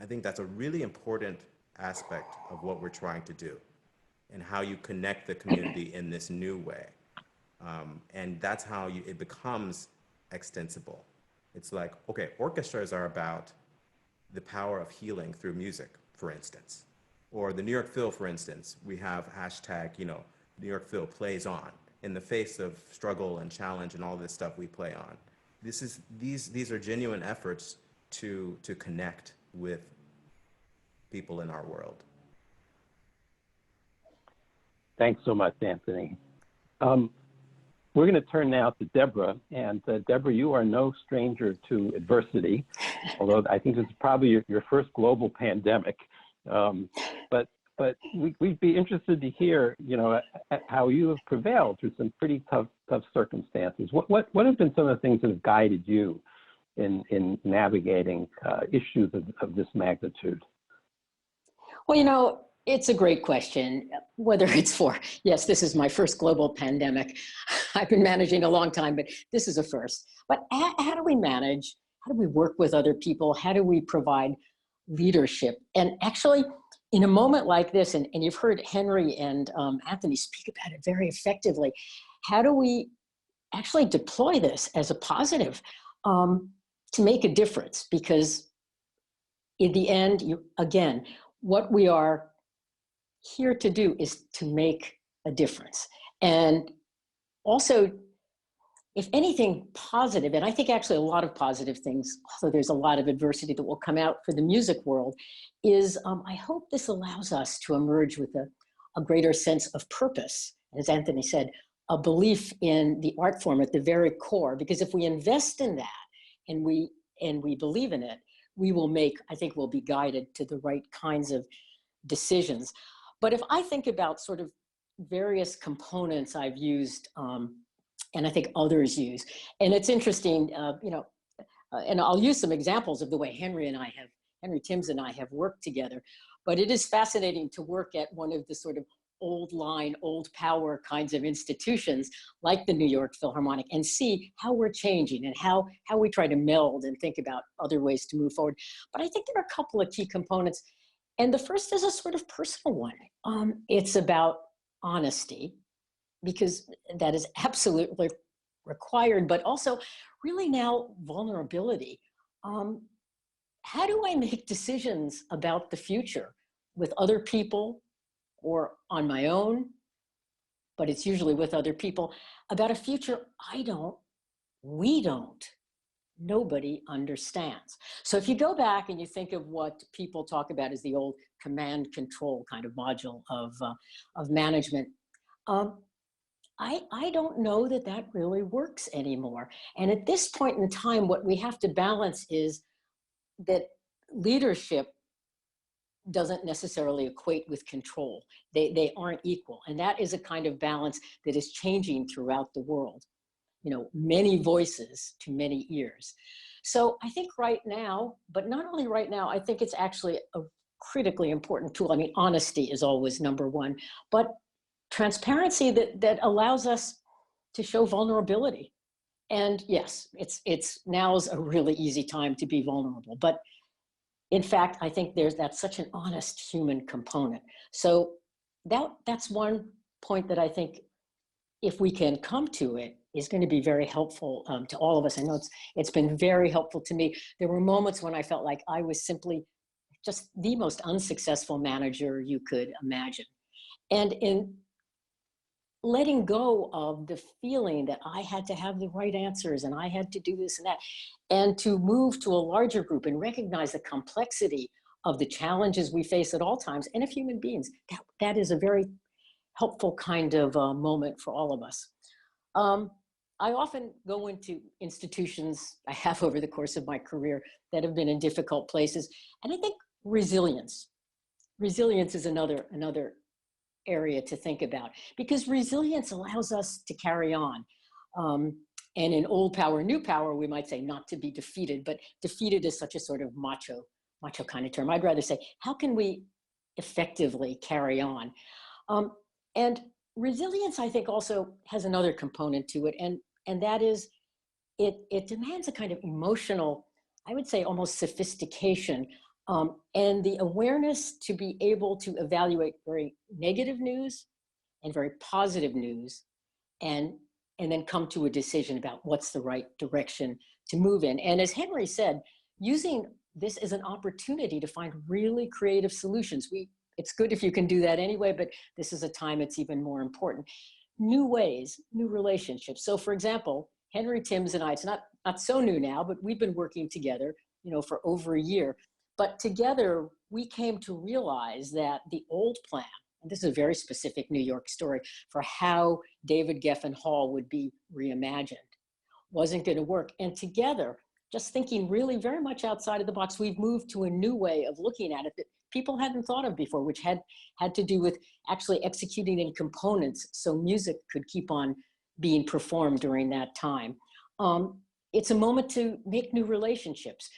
I think that's a really important aspect of what we're trying to do, and how you connect the community in this new way. And that's how it becomes extensible. It's like, okay, orchestras are about the power of healing through music, for instance. Or the New York Phil, for instance, we have hashtag, New York Phil plays on. In the face of struggle and challenge and all this stuff, we play on. These are genuine efforts to connect with people in our world. Thanks so much, Anthony. We're going to turn now to Deborah. And Deborah, you are no stranger to adversity, although I think this is probably your first global pandemic. But we'd be interested to hear, how you have prevailed through some pretty tough circumstances. What have been some of the things that have guided you in navigating issues of this magnitude? Well, it's a great question, whether it's yes, this is my first global pandemic. I've been managing a long time, but this is a first. But how do we manage? How do we work with other people? How do we provide leadership? And actually, in a moment like this, and you've heard Henry and Anthony speak about it very effectively, how do we actually deploy this as a positive to make a difference? Because in the end, again, what we are here to do is to make a difference. And also, if anything positive, and I think actually a lot of positive things, although there's a lot of adversity that will come out for the music world, is I hope this allows us to emerge with a greater sense of purpose. As Anthony said, a belief in the art form at the very core, because if we invest in that and we believe in it, I think we'll be guided to the right kinds of decisions. But if I think about sort of various components I've used, and I think others use, and it's interesting, and I'll use some examples of the way Henry Timms and I have worked together, but it is fascinating to work at one of the sort of old line, old power kinds of institutions like the New York Philharmonic and see how we're changing and how we try to meld and think about other ways to move forward. But I think there are a couple of key components. And the first is a sort of personal one. It's about honesty, because that is absolutely required, but also really now vulnerability. How do I make decisions about the future with other people or on my own, but it's usually with other people, about a future we don't, nobody understands. So if you go back and you think of what people talk about as the old command control kind of module of management, I don't know that really works anymore. And at this point in time, what we have to balance is that leadership doesn't necessarily equate with control. They aren't equal. And that is a kind of balance that is changing throughout the world. Many voices to many ears. So I think right now, but not only right now, I think it's actually a critically important tool. I mean, honesty is always number one, but transparency that allows us to show vulnerability. And yes, it's now's a really easy time to be vulnerable. But in fact, I think that's such an honest human component. So that's one point that I think if we can come to it is going to be very helpful to all of us. I know it's been very helpful to me. There were moments when I felt like I was simply just the most unsuccessful manager you could imagine. And in letting go of the feeling that I had to have the right answers and I had to do this and that, and to move to a larger group and recognize the complexity of the challenges we face at all times and of human beings, that is a very helpful kind of moment for all of us. I often go into institutions I have over the course of my career that have been in difficult places. And I think resilience is another area to think about, because resilience allows us to carry on. And in old power, new power, we might say not to be defeated, but defeated is such a sort of macho kind of term. I'd rather say, how can we effectively carry on? And resilience, I think, also has another component to it, and that is it demands a kind of emotional, I would say almost sophistication, and the awareness to be able to evaluate very negative news and very positive news, and then come to a decision about what's the right direction to move in. And as Henry said, using this as an opportunity to find really creative solutions. It's good if you can do that anyway, but this is a time it's even more important. New ways, new relationships. So for example, Henry Timms and I, it's not so new now, but we've been working together, for over a year. But together, we came to realize that the old plan, and this is a very specific New York story, for how David Geffen Hall would be reimagined, wasn't going to work. And together, just thinking really very much outside of the box, we've moved to a new way of looking at it that people hadn't thought of before, which had to do with actually executing in components so music could keep on being performed during that time. It's a moment to make new relationships,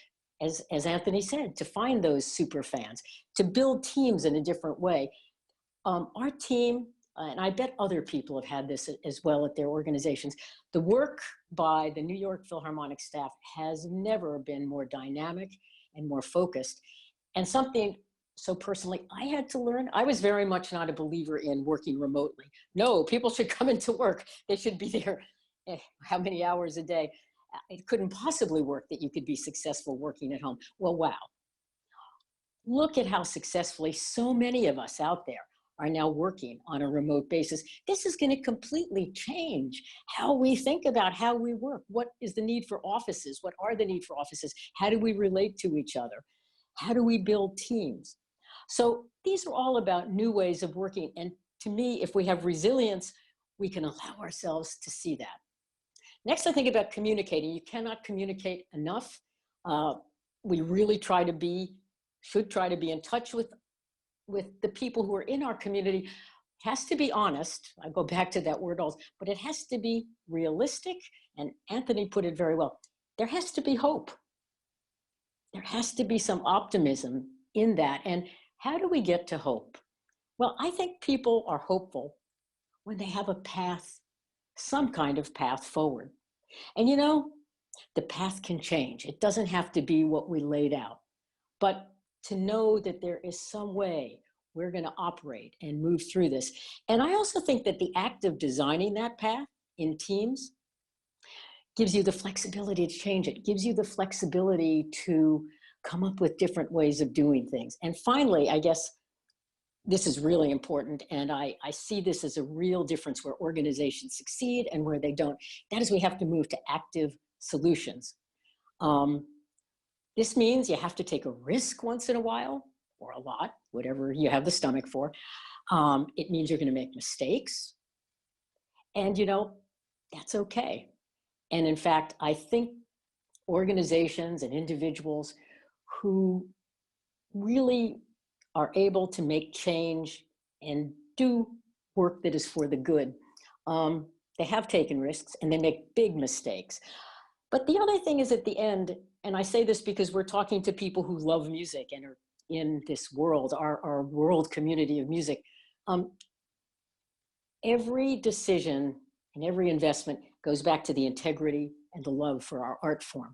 as Anthony said, to find those super fans, to build teams in a different way. Our team, and I bet other people have had this as well at their organizations, the work by the New York Philharmonic staff has never been more dynamic and more focused. And something so personally I had to learn, I was very much not a believer in working remotely. No, people should come into work. They should be there how many hours a day. It couldn't possibly work that you could be successful working at home. Well, wow. Look at how successfully so many of us out there are now working on a remote basis. This is going to completely change how we think about how we work. What is the need for offices? What are the need for offices? How do we relate to each other? How do we build teams? So these are all about new ways of working. And to me, if we have resilience, we can allow ourselves to see that. Next, I think about communicating. You cannot communicate enough. We really should try to be in touch with the people who are in our community. It has to be honest. I go back to that word also, but it has to be realistic. And Anthony put it very well. There has to be hope. There has to be some optimism in that. And how do we get to hope? Well, I think people are hopeful when they have a path, some kind of path forward. And the path can change. It doesn't have to be what we laid out, but to know that there is some way we're going to operate and move through this. And I also think that the act of designing that path in teams gives you the flexibility to change it, gives you the flexibility to come up with different ways of doing things. And finally, I guess this is really important, and I see this as a real difference where organizations succeed and where they don't. That is, we have to move to active solutions. This means you have to take a risk once in a while, or a lot, whatever you have the stomach for. It means you're going to make mistakes. And, that's okay. And in fact, I think organizations and individuals who really are able to make change and do work that is for the good, they have taken risks and they make big mistakes. But the other thing is at the end, and I say this because we're talking to people who love music and are in this world, our world community of music. Every decision and every investment goes back to the integrity and the love for our art form.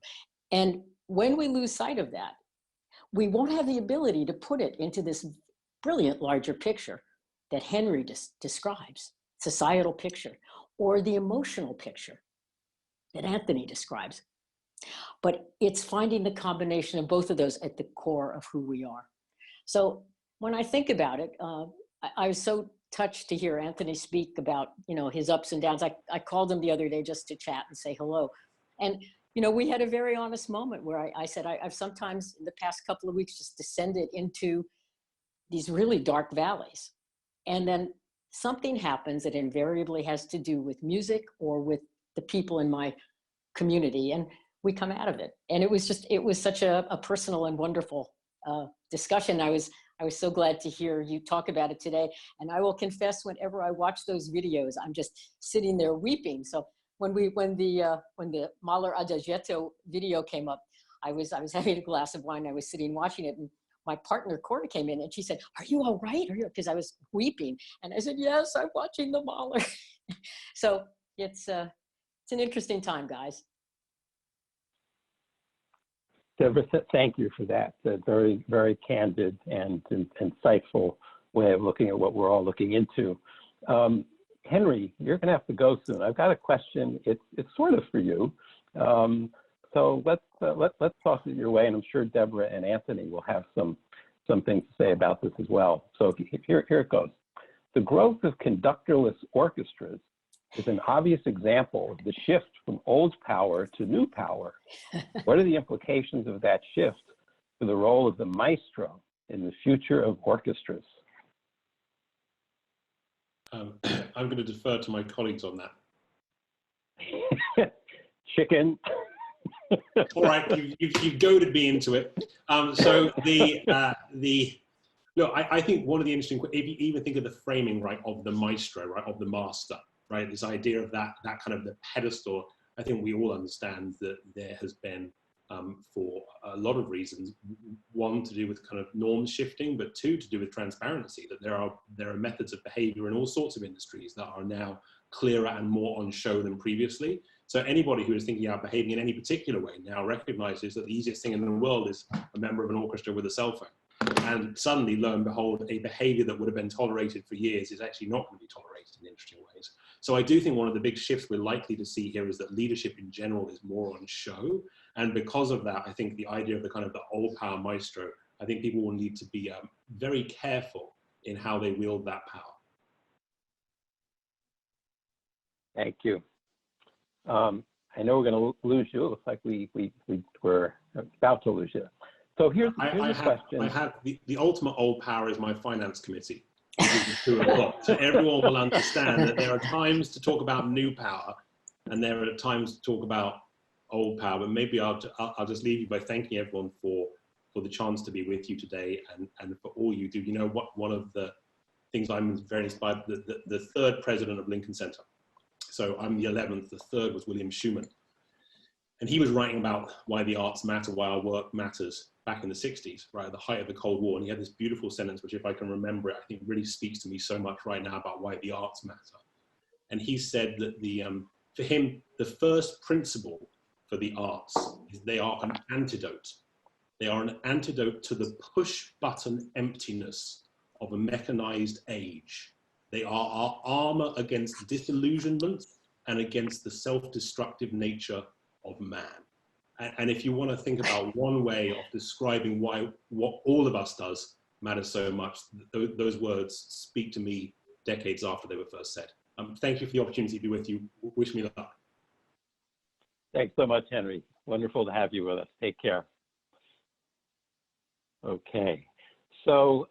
And when we lose sight of that, we won't have the ability to put it into this brilliant larger picture that Henry describes, societal picture, or the emotional picture that Anthony describes. But it's finding the combination of both of those at the core of who we are. So when I think about it, I was so touched to hear Anthony speak about, his ups and downs. I called him the other day just to chat and say hello. And, we had a very honest moment where I said, I've sometimes in the past couple of weeks just descended into these really dark valleys. And then something happens that invariably has to do with music or with the people in my community, and we come out of it. And it was such a personal and wonderful discussion. I was so glad to hear you talk about it today. And I will confess, whenever I watch those videos, I'm just sitting there weeping. So when the Mahler Adagietto video came up, I was having a glass of wine. I was sitting watching it, and my partner Cora came in and she said, "Are you all right?" Because I was weeping, and I said, "Yes, I'm watching the Mahler." So it's an interesting time, guys. Deborah, thank you for that. A very, very candid and insightful way of looking at what we're all looking into. Henry, you're going to have to go soon. I've got a question. It's sort of for you. So let's toss it your way, and I'm sure Deborah and Anthony will have some things to say about this as well. So here it goes. The growth of conductorless orchestras is an obvious example of the shift from old power to new power. What are the implications of that shift for the role of the maestro in the future of orchestras? I'm going to defer to my colleagues on that. Chicken. All right, you've goaded me into it. Look, I think one of the interesting, if you even think of the framing, right, of the maestro, right, of the master, right, this idea of that kind of the pedestal, I think we all understand that there has been, for a lot of reasons, one to do with kind of norm shifting, but two to do with transparency, that there are methods of behavior in all sorts of industries that are now clearer and more on show than previously. So anybody who is thinking about behaving in any particular way now recognizes that the easiest thing in the world is a member of an orchestra with a cell phone. And suddenly, lo and behold, a behavior that would have been tolerated for years is actually not going to be tolerated in interesting ways. So I do think one of the big shifts we're likely to see here is that leadership in general is more on show. And because of that, I think the idea of the kind of the old power maestro, I think people will need to be very careful in how they wield that power. Thank you. I know we're going to lose you. It looks like we're about to lose you. So here's a question. I have the ultimate old power is my finance committee. So everyone will understand that there are times to talk about new power and there are times to talk about old power. But maybe I'll just leave you by thanking everyone for the chance to be with you today and for all you do. You know what? One of the things I'm very inspired, the third president of Lincoln Center. So I'm the 11th, the third was William Schuman. And he was writing about why the arts matter, why our work matters back in the 60s, right, at the height of the Cold War. And he had this beautiful sentence, which if I can remember it, I think really speaks to me so much right now about why the arts matter. And he said that for him, the first principle for the arts is they are an antidote. They are an antidote to the push button emptiness of a mechanized age. They are our armor against disillusionment and against the self-destructive nature of man. And if you want to think about one way of describing why what all of us does matters so much, those words speak to me decades after they were first said. Thank you for the opportunity to be with you. Wish me luck. Thanks so much, Henry. Wonderful to have you with us. Take care. Okay, so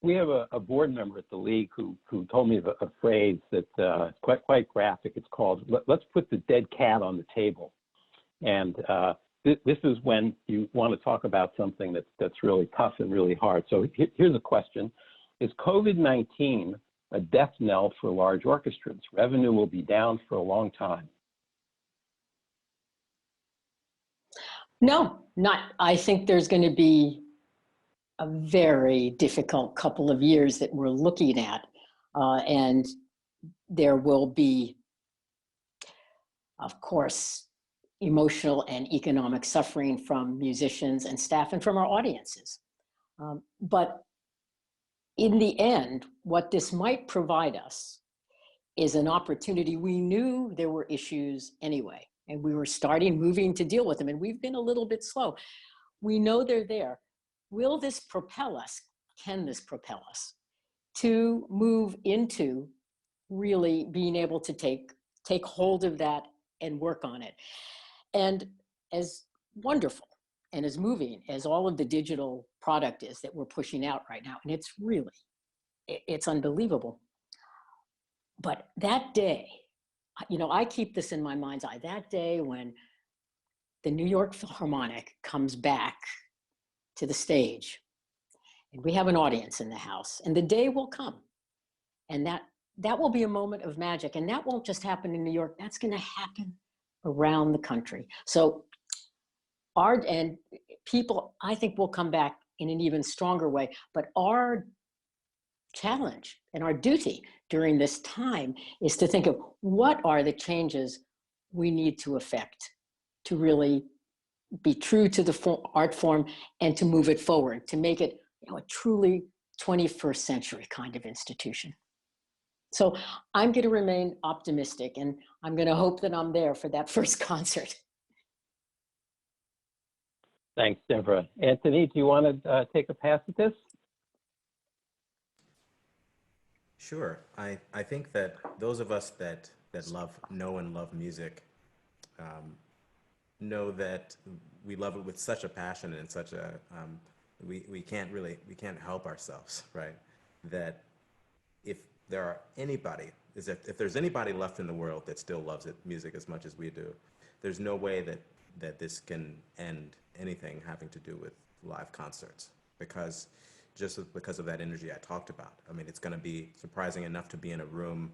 we have a board member at the League who told me a phrase that's quite graphic. It's called, let's put the dead cat on the table. And this is when you want to talk about something that's really tough and really hard. So here's a question. Is COVID-19 a death knell for large orchestras? Revenue will be down for a long time. No, not. I think there's going to be a very difficult couple of years that we're looking at. And there will be, of course, emotional and economic suffering from musicians and staff and from our audiences. But in the end, what this might provide us is an opportunity. We knew there were issues anyway, and we were moving to deal with them, and we've been a little bit slow. We know they're there. Will this propel us? Can this propel us to move into really being able to take hold of that and work on it? And as wonderful and as moving as all of the digital product is that we're pushing out right now, and it's unbelievable. But that day, you know, I keep this in my mind's eye, that day when the New York Philharmonic comes back to the stage and we have an audience in the house, and the day will come, and that will be a moment of magic, and that won't just happen in New York, that's going to happen around the country. So and people, I think, will come back in an even stronger way, but our challenge and our duty during this time is to think of what are the changes we need to effect to really be true to the art form and to move it forward, to make it, you know, a truly 21st century kind of institution. So I'm going to remain optimistic, and I'm going to hope that I'm there for that first concert. Thanks, Deborah. Anthony, do you want to take a pass at this? Sure. I think that those of us that know and love music know that we love it with such a passion and such a we can't help ourselves, right? That if there are anybody, if there's anybody left in the world that still loves music as much as we do, there's no way that this can end anything having to do with live concerts, because of that energy I talked about. I mean, it's going to be surprising enough to be in a room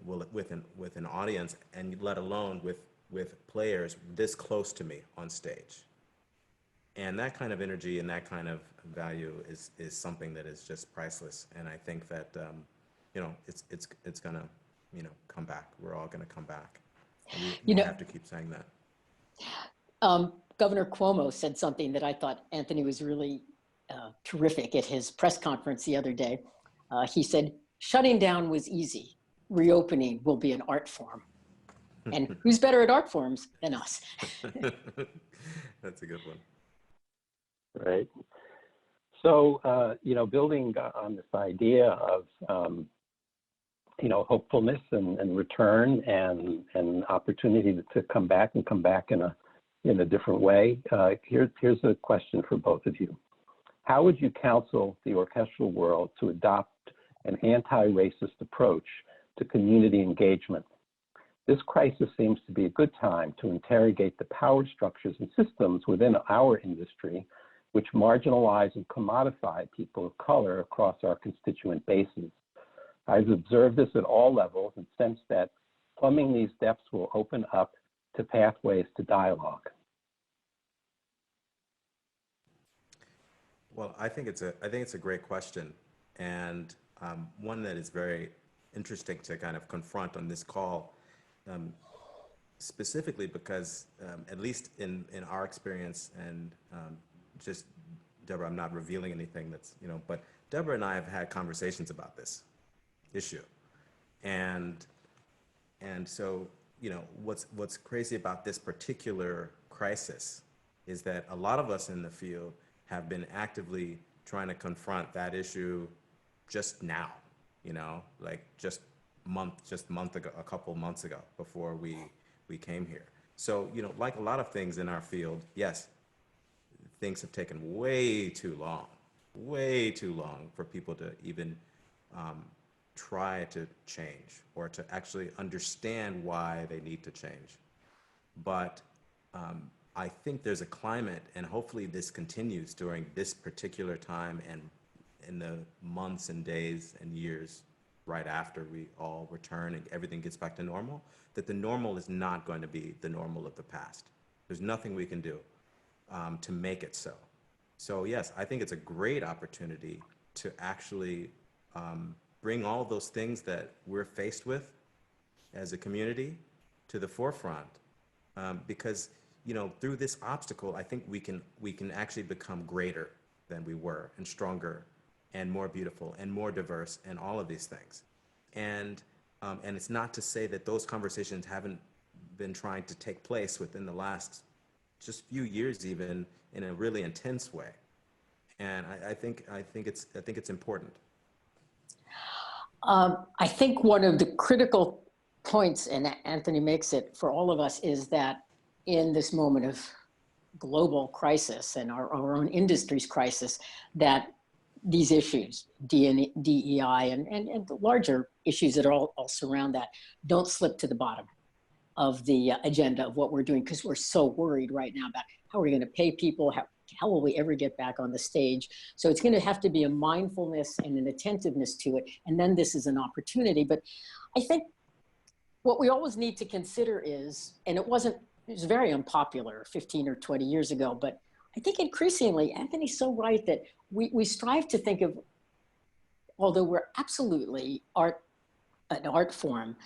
with an audience, and let alone with players this close to me on stage. And that kind of energy and that kind of value is something that is just priceless. And I think that it's gonna come back. We're all gonna come back. And we have to keep saying that. Governor Cuomo said something that I thought Anthony was really terrific at his press conference the other day. He said, "Shutting down was easy. Reopening will be an art form." And who's better at art forms than us? That's a good one. Right. So, building on this idea of, hopefulness and return and opportunity to come back in a different way, here's a question for both of you. How would you counsel the orchestral world to adopt an anti-racist approach to community engagement? This crisis seems to be a good time to interrogate the power structures and systems within our industry which marginalize and commodify people of color across our constituent bases. I've observed this at all levels and sense that plumbing these depths will open up to pathways to dialogue. Well, I think it's a great question, and one that is very interesting to kind of confront on this call, specifically because at least in our experience, and just Deborah, I'm not revealing anything but Deborah and I have had conversations about this issue, and so what's crazy about this particular crisis is that a lot of us in the field have been actively trying to confront that issue just now, like just a couple months ago before we came here. So, like a lot of things in our field, yes, things have taken way too long for people to even try to change or to actually understand why they need to change. But I think there's a climate, and hopefully this continues during this particular time and in the months and days and years right after we all return and everything gets back to normal, that the normal is not going to be the normal of the past. There's nothing we can do to make it so. So yes, I think it's a great opportunity to actually bring all of those things that we're faced with as a community to the forefront, because through this obstacle, I think we can actually become greater than we were, and stronger, and more beautiful, and more diverse, and all of these things. And it's not to say that those conversations haven't been trying to take place within the last just few years, even in a really intense way. And I think it's important. I think one of the critical points, and Anthony makes it for all of us, is that in this moment of global crisis and our own industry's crisis, that these issues, DEI and the larger issues that are all surround that, don't slip to the bottom of the agenda of what we're doing, because we're so worried right now about how we're going to pay people, how will we ever get back on the stage. So it's going to have to be a mindfulness and an attentiveness to it, and then this is an opportunity. But I think what we always need to consider is, and it was very unpopular 15 or 20 years ago, but I think increasingly, Anthony's so right that we strive to think of, although we're absolutely an art form,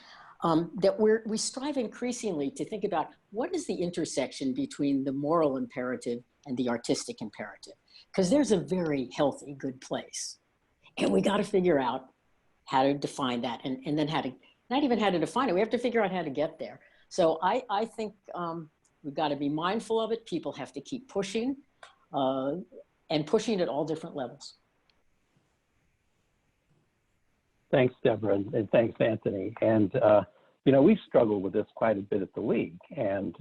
that we strive increasingly to think about what is the intersection between the moral imperative and the artistic imperative, because there's a very healthy, good place. And we got to figure out how to define that, and then how to, not even how to define it, we have to figure out how to get there. So I think we've got to be mindful of it. People have to keep pushing, and pushing at all different levels. Thanks, Deborah, and thanks, Anthony. And, you know, we've struggled with this quite a bit at the League. And,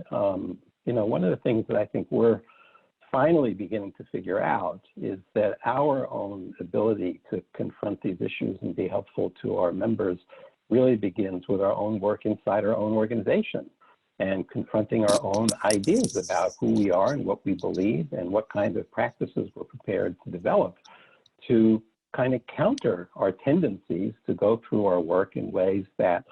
you know, one of the things that I think we're finally beginning to figure out is that our own ability to confront these issues and be helpful to our members really begins with our own work inside our own organization and confronting our own ideas about who we are and what we believe and what kind of practices we're prepared to develop to kind of counter our tendencies to go through our work in ways that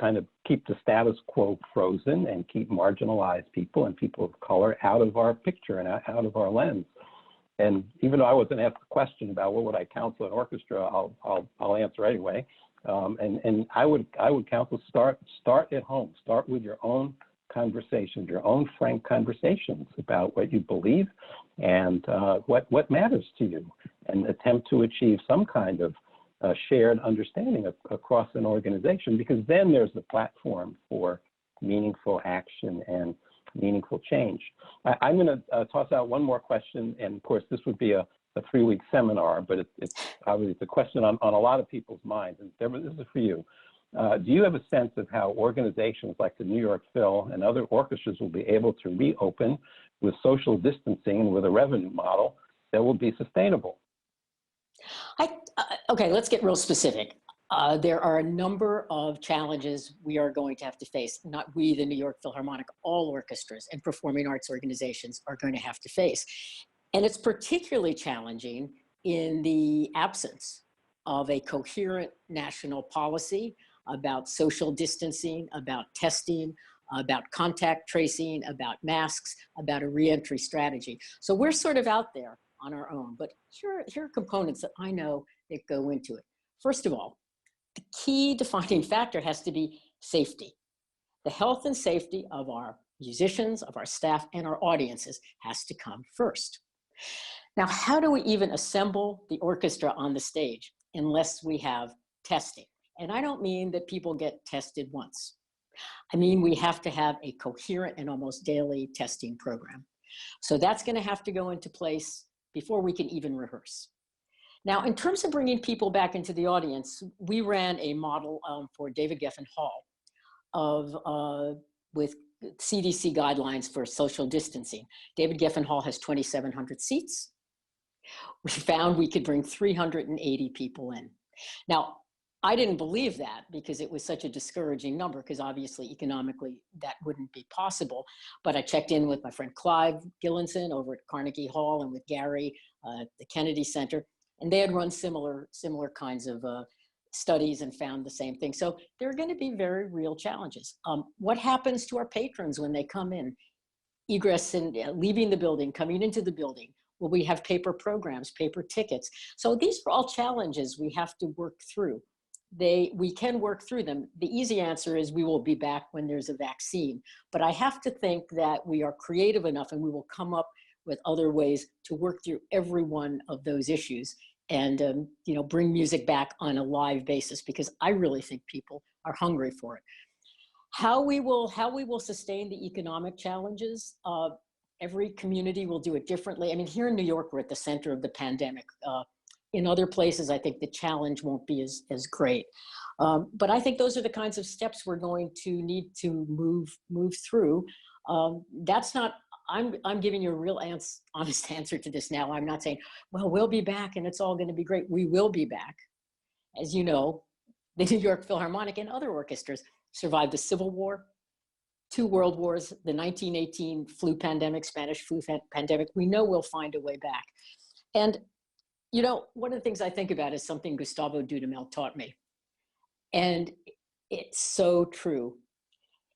kind of keep the status quo frozen and keep marginalized people and people of color out of our picture and out of our lens. And even though I wasn't asked a question about what would I counsel an orchestra, I'll answer anyway. And I would counsel start at home. Start with your own conversations, your own frank conversations about what you believe and what matters to you, and attempt to achieve some kind of shared understanding across an organization, because then there's the platform for meaningful action and meaningful change. I'm going to toss out one more question, and of course this would be a 3-week seminar, but it's obviously it's a question on a lot of people's minds. And Deborah, this is for you. Do you have a sense of how organizations like the New York Phil and other orchestras will be able to reopen with social distancing and with a revenue model that will be sustainable? Okay, let's get real specific. There are a number of challenges we are going to have to face. Not we, the New York Philharmonic, all orchestras and performing arts organizations are going to have to face. And it's particularly challenging in the absence of a coherent national policy about social distancing, about testing, about contact tracing, about masks, about a reentry strategy. So we're sort of out there on our own, but here are components that I know that go into it. First of all, the key defining factor has to be safety. The health and safety of our musicians, of our staff, and our audiences has to come first. Now, how do we even assemble the orchestra on the stage unless we have testing? And I don't mean that people get tested once. I mean, we have to have a coherent and almost daily testing program. So that's going to have to go into place before we can even rehearse. Now, in terms of bringing people back into the audience, we ran a model for David Geffen Hall with CDC guidelines for social distancing. David Geffen Hall has 2,700 seats. We found we could bring 380 people in. Now, I didn't believe that because it was such a discouraging number, because obviously economically that wouldn't be possible. But I checked in with my friend Clive Gillinson over at Carnegie Hall and with Gary at the Kennedy Center, and they had run similar kinds of studies and found the same thing. So there are going to be very real challenges. What happens to our patrons when they come in? Egress and leaving the building, coming into the building. Will we have paper programs, paper tickets? So these are all challenges we have to work through. We can work through them. The easy answer is we will be back when there's a vaccine. But I have to think that we are creative enough and we will come up with other ways to work through every one of those issues and you know, bring music back on a live basis, because I really think people are hungry for it. How we will sustain the economic challenges, every community will do it differently. I mean, here in New York, we're at the center of the pandemic. In other places, I think the challenge won't be as great. But I think those are the kinds of steps we're going to need to move through. That's not, I'm giving you a real honest answer to this now. I'm not saying, well, we'll be back and it's all going to be great. We will be back. As you know, the New York Philharmonic and other orchestras survived the Civil War, 2 world wars, the 1918 flu pandemic, Spanish flu pandemic. We know we'll find a way back. And you know, one of the things I think about is something Gustavo Dudamel taught me. And it's so true.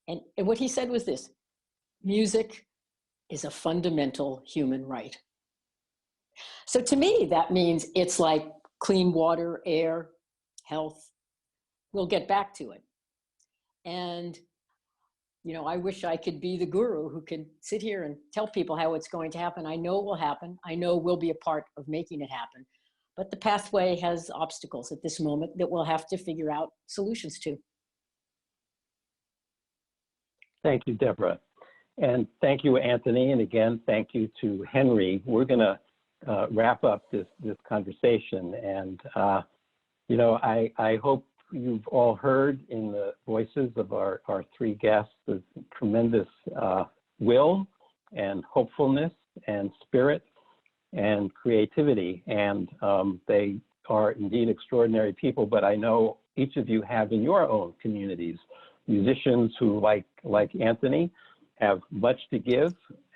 And what he said was this: music is a fundamental human right. So to me, that means it's like clean water, air, health. We'll get back to it. And, you know, I wish I could be the guru who could sit here and tell people how it's going to happen. I know it will happen. I know we'll be a part of making it happen. But the pathway has obstacles at this moment that we'll have to figure out solutions to. Thank you, Deborah. And thank you, Anthony. And again, thank you to Henry. We're going to wrap up this conversation. And, you know, I hope you've all heard in the voices of our three guests the tremendous will and hopefulness and spirit and creativity. And they are indeed extraordinary people, but I know each of you have in your own communities musicians who, like Anthony, have much to give,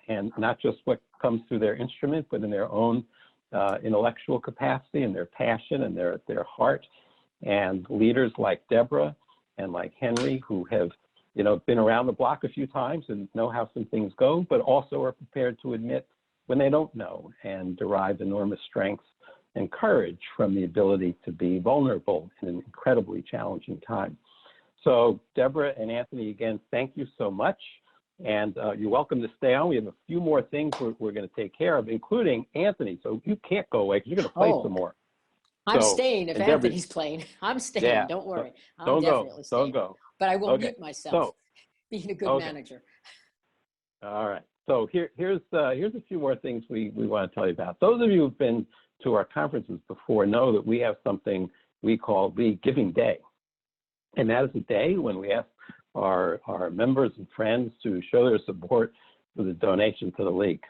and not just what comes through their instrument, but in their own intellectual capacity and their passion and their heart. And leaders like Deborah and like Henry, who have, you know, been around the block a few times and know how some things go, but also are prepared to admit when they don't know and derive enormous strength and courage from the ability to be vulnerable in an incredibly challenging time. So Deborah and Anthony, again, thank you so much. And you're welcome to stay on. We have a few more things we're going to take care of, including Anthony. So you can't go away because you're going to play some more. I'm So, staying if Deborah, Anthony's playing. I'm staying. Yeah, don't worry. I'm don't definitely go. staying. Don't go. But I will Okay. mute myself, So, being a good okay. manager. All right. So here's a few more things we want to tell you about. Those of you who've been to our conferences before know that we have something we call the Giving Day. And that is a day when we ask our members and friends to show their support with a donation to the League.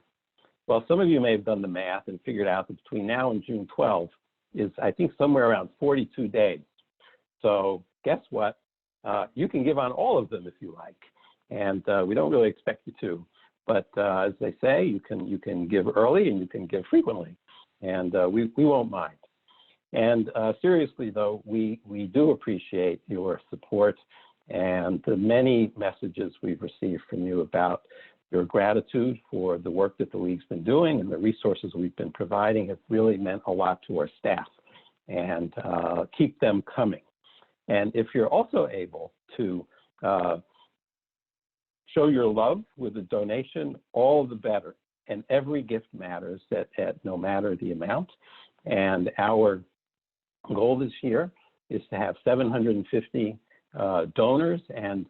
Well, some of you may have done the math and figured out that between now and June 12th is, I think, somewhere around 42 days. So guess what? You can give on all of them if you like. And we don't really expect you to. But as they say, you can give early and you can give frequently. And we won't mind. And seriously, though, we do appreciate your support and the many messages we've received from you about your gratitude for the work that the League's been doing and the resources we've been providing have really meant a lot to our staff. And keep them coming. And if you're also able to show your love with a donation, all the better. And every gift matters at no matter the amount. And our goal this year is to have 750 donors. And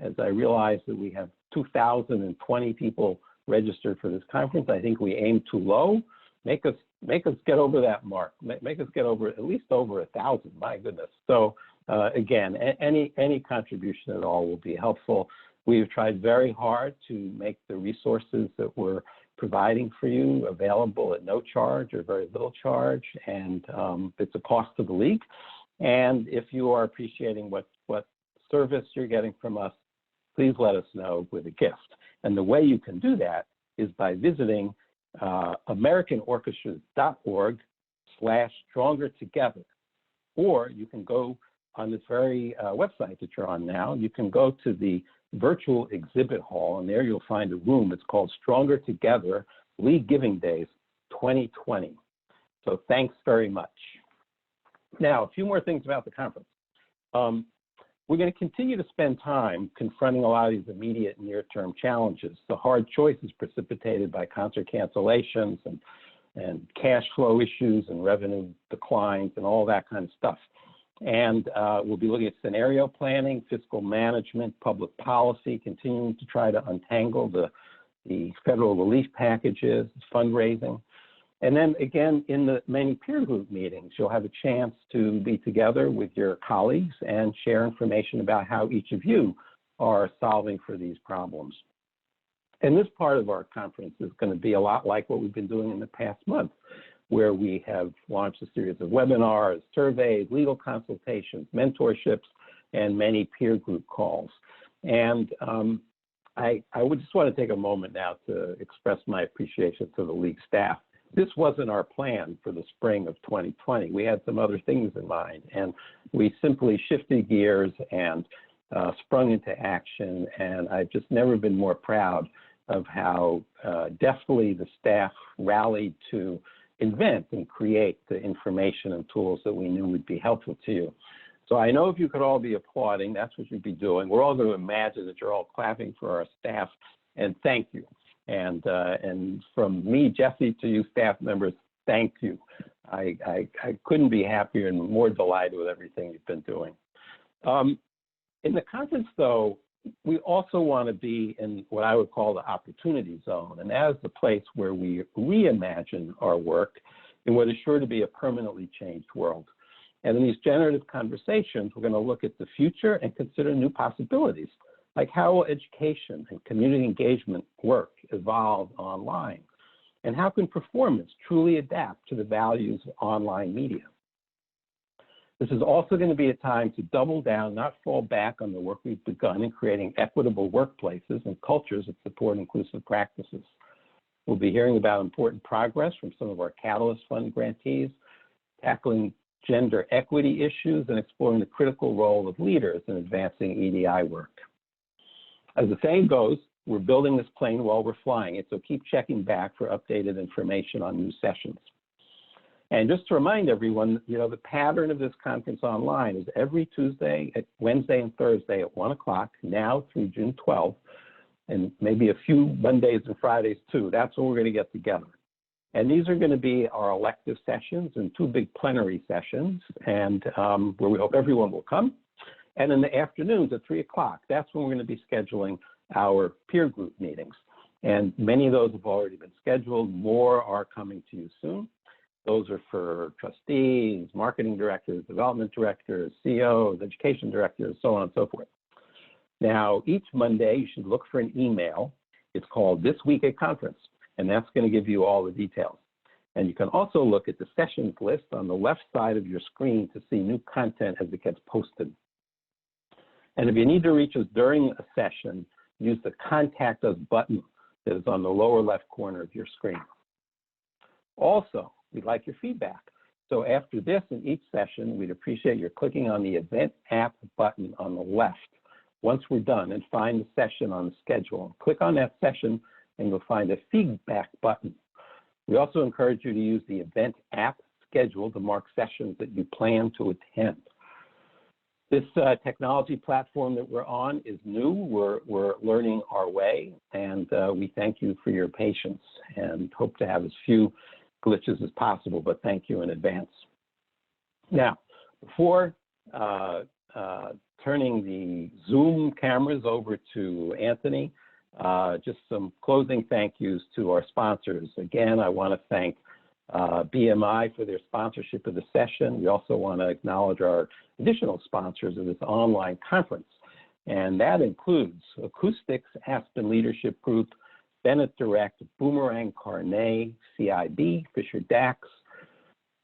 as I realize that we have 2,020 people registered for this conference, I think we aim too low. Make us get over that mark. Make us get over, at least over 1,000, my goodness. So again, any contribution at all will be helpful. We've tried very hard to make the resources that we're providing for you available at no charge or very little charge, and it's a cost to the League. And if you are appreciating what service you're getting from us, please let us know with a gift. And the way you can do that is by visiting AmericanOrchestras.org/StrongerTogether. Or you can go on this very website that you're on now, you can go to the virtual exhibit hall, and there you'll find a room. It's called Stronger Together League Giving Days 2020. So thanks very much. Now, a few more things about the conference. We're going to continue to spend time confronting a lot of these immediate near-term challenges, the hard choices precipitated by concert cancellations and cash flow issues and revenue declines and all that kind of stuff. And we'll be looking at scenario planning, fiscal management, public policy, continuing to try to untangle the federal relief packages, fundraising. And then again, in the many peer group meetings, you'll have a chance to be together with your colleagues and share information about how each of you are solving for these problems. And this part of our conference is going to be a lot like what we've been doing in the past month, where we have launched a series of webinars, surveys, legal consultations, mentorships, and many peer group calls. And I would just want to take a moment now to express my appreciation to the League staff. This wasn't our plan for the spring of 2020. We had some other things in mind, and we simply shifted gears and sprung into action. And I've just never been more proud of how deftly the staff rallied to invent and create the information and tools that we knew would be helpful to you. So I know if you could all be applauding, that's what you'd be doing. We're all going to imagine that you're all clapping for our staff, and thank you. And from me, Jesse, to you staff members, thank you. I couldn't be happier and more delighted with everything you've been doing. In the conference, though, we also want to be in what I would call the opportunity zone, and that is the place where we reimagine our work in what is sure to be a permanently changed world. And in these generative conversations, we're going to look at the future and consider new possibilities, like how will education and community engagement work evolve online, and how can performance truly adapt to the values of online media. This is also going to be a time to double down, not fall back on the work we've begun in creating equitable workplaces and cultures that support inclusive practices. We'll be hearing about important progress from some of our Catalyst Fund grantees, tackling gender equity issues, and exploring the critical role of leaders in advancing EDI work. As the saying goes, we're building this plane while we're flying it, so keep checking back for updated information on new sessions. And just to remind everyone, the pattern of this conference online is every Tuesday, Wednesday, and Thursday at 1 o'clock, now through June 12th, and maybe a few Mondays and Fridays too. That's when we're going to get together. And these are going to be our elective sessions and 2 big plenary sessions, and where we hope everyone will come. And in the afternoons at 3 o'clock, that's when we're going to be scheduling our peer group meetings. And many of those have already been scheduled. More are coming to you soon. Those are for trustees, marketing directors, development directors, CEOs, education directors, so on and so forth. Now, each Monday, you should look for an email. It's called This Week at Conference, and that's going to give you all the details. And you can also look at the sessions list on the left side of your screen to see new content as it gets posted. And if you need to reach us during a session, use the Contact Us button that is on the lower left corner of your screen. Also, we'd like your feedback. So after this, in each session, we'd appreciate your clicking on the Event App button on the left once we're done, and find the session on the schedule. Click on that session and you'll find a feedback button. We also encourage you to use the Event App schedule to mark sessions that you plan to attend. This technology platform that we're on is new. We're learning our way, and we thank you for your patience and hope to have as few glitches as possible, but thank you in advance. Now, before turning the Zoom cameras over to Anthony, just some closing thank yous to our sponsors. Again, I want to thank BMI for their sponsorship of the session. We also want to acknowledge our additional sponsors of this online conference, and that includes Acoustics, Aspen Leadership Group, Bennett Direct, Boomerang Carnet, CIB, Fisher Dax,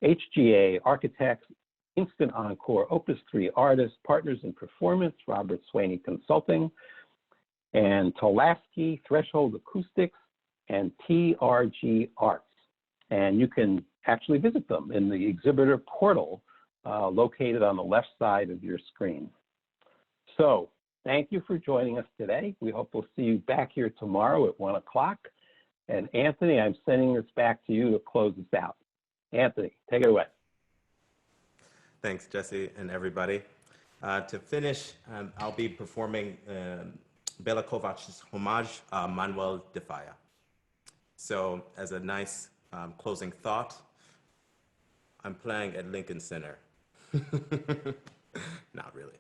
HGA Architects, Instant Encore, Opus 3 Artists, Partners in Performance, Robert Swaney Consulting, and Tolasky, Threshold Acoustics, and TRG Arts. And you can actually visit them in the exhibitor portal located on the left side of your screen. So thank you for joining us today. We hope we'll see you back here tomorrow at 1 o'clock. And Anthony, I'm sending this back to you to close this out. Anthony, take it away. Thanks, Jesse and everybody. To finish, I'll be performing Bela Kovac's Homage, Manuel de Falla. So as a nice closing thought, I'm playing at Lincoln Center. Not really.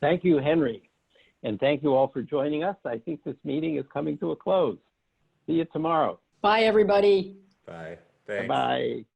Thank you, Henry. And thank you all for joining us. I think this meeting is coming to a close. See you tomorrow. Bye, everybody. Bye. Thanks. Bye-bye.